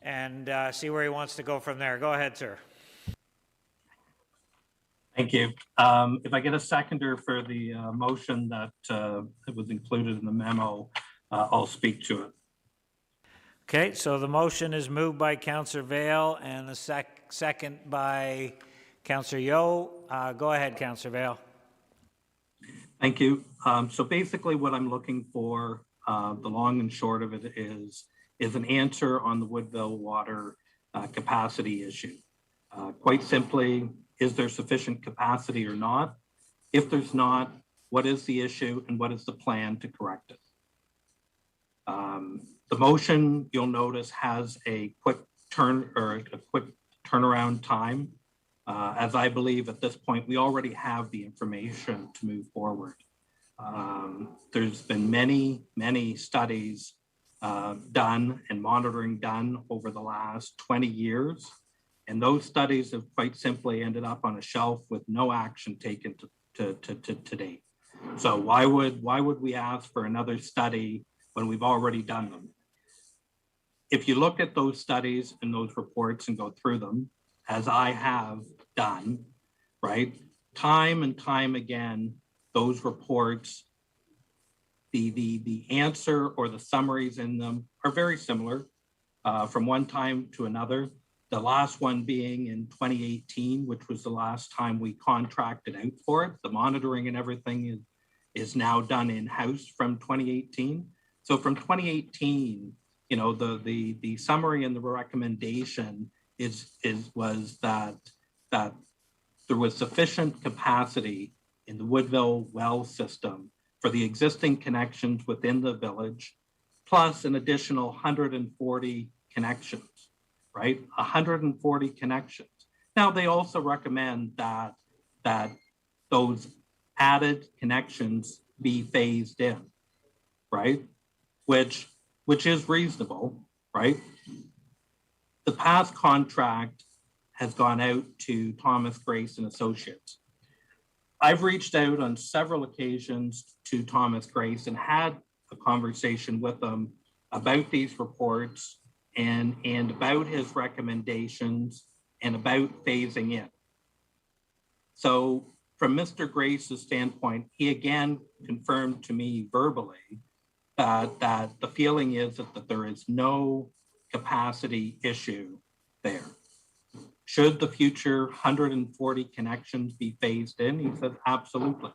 and see where he wants to go from there. Go ahead, sir. Thank you. If I get a seconder for the motion that was included in the memo, I'll speak to it. Okay, so the motion is moved by Councillor Vale and a second by Councillor Yeo. Go ahead, Councillor Vale. Thank you. So basically what I'm looking for, the long and short of it is an answer on the Woodville water capacity issue. Quite simply, is there sufficient capacity or not? If there's not, what is the issue and what is the plan to correct it? The motion, you'll notice, has a quick turnaround time. As I believe at this point, we already have the information to move forward. There's been many studies done and monitoring done over the last 20 years. And those studies have quite simply ended up on a shelf with no action taken to date. So why would we ask for another study when we've already done them? If you look at those studies and those reports and go through them, as I have done, right, time and time again, those reports, the answer or the summaries in them are very similar from one time to another. The last one being in 2018, which was the last time we contracted out for it. The monitoring and everything is now done in-house from 2018. So from 2018, you know, the summary and the recommendation was that there was sufficient capacity in the Woodville well system for the existing connections within the village, plus an additional 140 connections. Right, 140 connections. Now they also recommend that those added connections be phased in, right? Which is reasonable, right? The past contract has gone out to Thomas Grace and Associates. I've reached out on several occasions to Thomas Grace and had a conversation with them about these reports and about his recommendations and about phasing in. So from Mr. Grace's standpoint, he again confirmed to me verbally that the feeling is that there is no capacity issue there. Should the future 140 connections be phased in? He said, absolutely,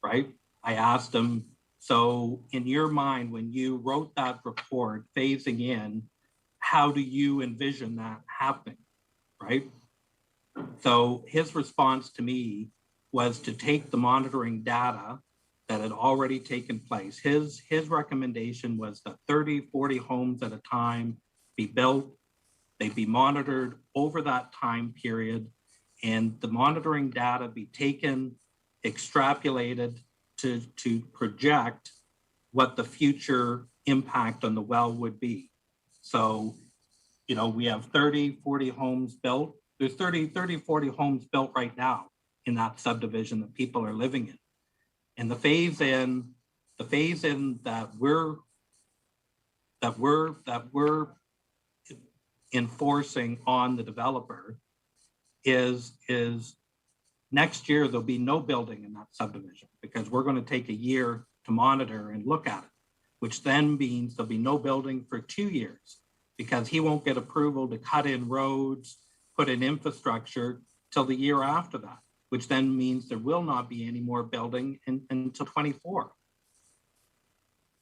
right? I asked him, so in your mind, when you wrote that report, phasing in, how do you envision that happening, right? So his response to me was to take the monitoring data that had already taken place. His recommendation was that 30, 40 homes at a time be built, they'd be monitored over that time period, and the monitoring data be taken, extrapolated to project what the future impact on the well would be. So, you know, we have 30, 40 homes built. There's 30, 40 homes built right now in that subdivision that people are living in. And the phase in that we're enforcing on the developer is next year there'll be no building in that subdivision because we're going to take a year to monitor and look at it, which then means there'll be no building for 2 years because he won't get approval to cut in roads, put in infrastructure till the year after that, which then means there will not be any more building until 24.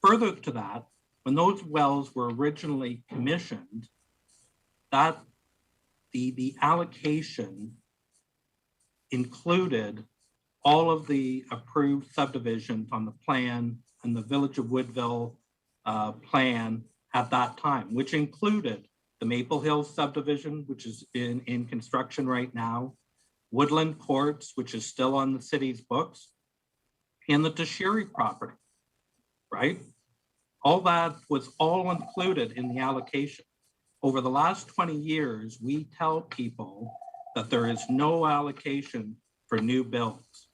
Further to that, when those wells were originally commissioned, that the allocation included all of the approved subdivisions on the plan and the Village of Woodville plan at that time, which included the Maple Hills subdivision, which is in construction right now, Woodland Courts, which is still on the city's books, and the Tashiri property, right? All that was all included in the allocation. Over the last 20 years, we tell people that there is no allocation for new builds.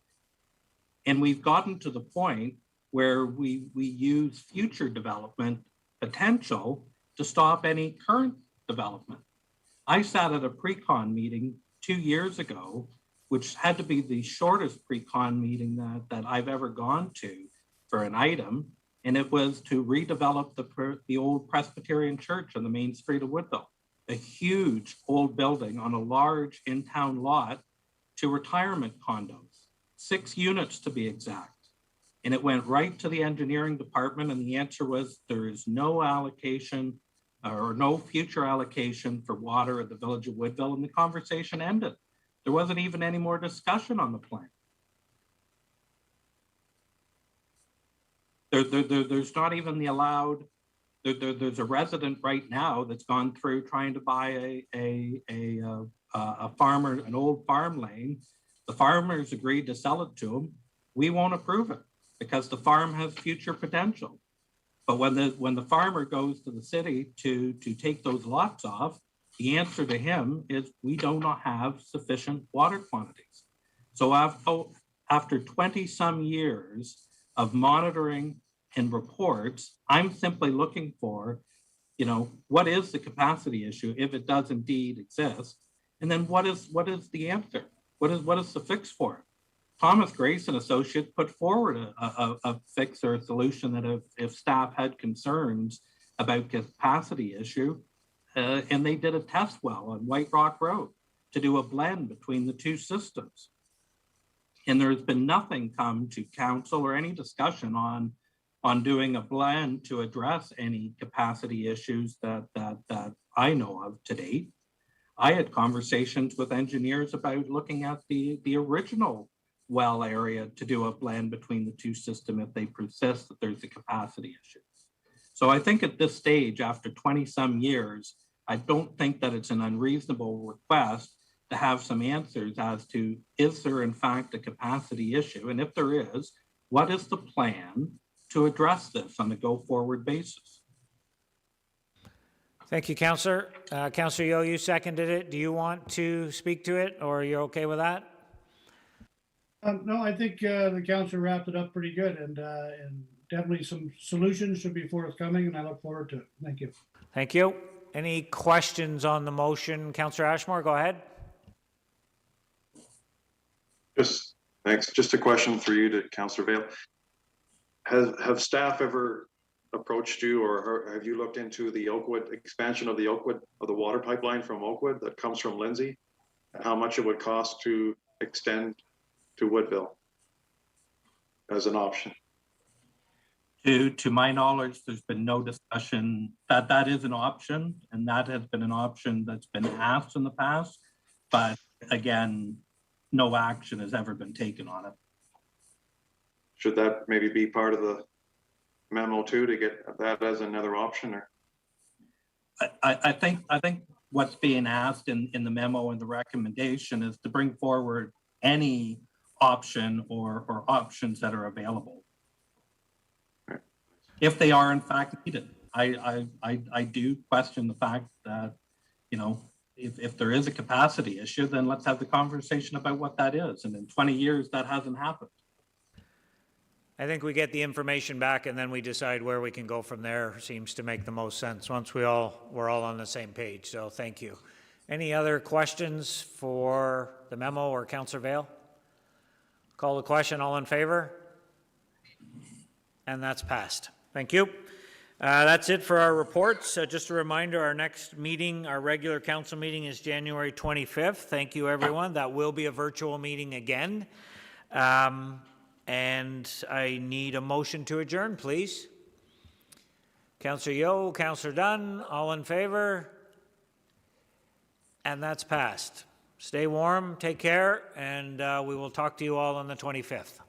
And we've gotten to the point where we use future development potential to stop any current development. I sat at a pre-con meeting 2 years ago, which had to be the shortest pre-con meeting that I've ever gone to for an item. And it was to redevelop the old Presbyterian church on the main street of Woodville, a huge old building on a large in-town lot to retirement condos, 6 units to be exact. And it went right to the engineering department, and the answer was there is no allocation or no future allocation for water at the village of Woodville, and the conversation ended. There wasn't even any more discussion on the plan. There's not even the allowed, there's a resident right now that's gone through trying to buy a farmer, an old farm lane. The farmers agreed to sell it to him. We won't approve it because the farm has future potential. But when the farmer goes to the city to take those lots off, the answer to him is we do not have sufficient water quantities. So after 20 some years of monitoring and reports, I'm simply looking for, what is the capacity issue if it does indeed exist? And then what is the answer? What is the fix for it? Thomas Grace and Associates put forward a fix or a solution that if staff had concerns about capacity issue, and they did a test well on White Rock Road to do a blend between the two systems. And there's been nothing come to council or any discussion on doing a blend to address any capacity issues that I know of to date. I had conversations with engineers about looking at the original well area to do a blend between the two systems if they persist that there's a capacity issue. So I think at this stage, after 20 some years, I don't think that it's an unreasonable request to have some answers as to, is there in fact a capacity issue? And if there is, what is the plan to address this on a go forward basis? Thank you, Councillor. Councillor Yeo, you seconded it. Do you want to speak to it, or are you okay with that? No, I think the council wrapped it up pretty good, and definitely some solutions should be forthcoming, and I look forward to it. Thank you. Thank you. Any questions on the motion? Councillor Ashmore, go ahead. Thanks. Just a question for you to Councillor Vale. Have staff ever approached you, or have you looked into the Oakwood expansion of the water pipeline from Oakwood that comes from Lindsay, and how much it would cost to extend to Woodville as an option? To my knowledge, there's been no discussion that is an option, and that has been an option that's been asked in the past, but again, no action has ever been taken on it. Should that maybe be part of the memo too, to get that as another option? Or I think what's being asked in the memo and the recommendation is to bring forward any option or options that are available, if they are in fact needed. I do question the fact that, if there is a capacity issue, then let's have the conversation about what that is. And in 20 years, that hasn't happened. I think we get the information back and then we decide where we can go from there. Seems to make the most sense once we're all on the same page. So thank you. Any other questions for the memo or Councillor Vale? Call the question. All in favor? And that's passed. Thank you. That's it for our reports. Just a reminder, our next meeting, our regular council meeting, is January 25th. Thank you, everyone. That will be a virtual meeting again. And I need a motion to adjourn, please. Councillor Yeo, Councillor Dunn, all in favor? And that's passed. Stay warm, take care, and we will talk to you all on the 25th.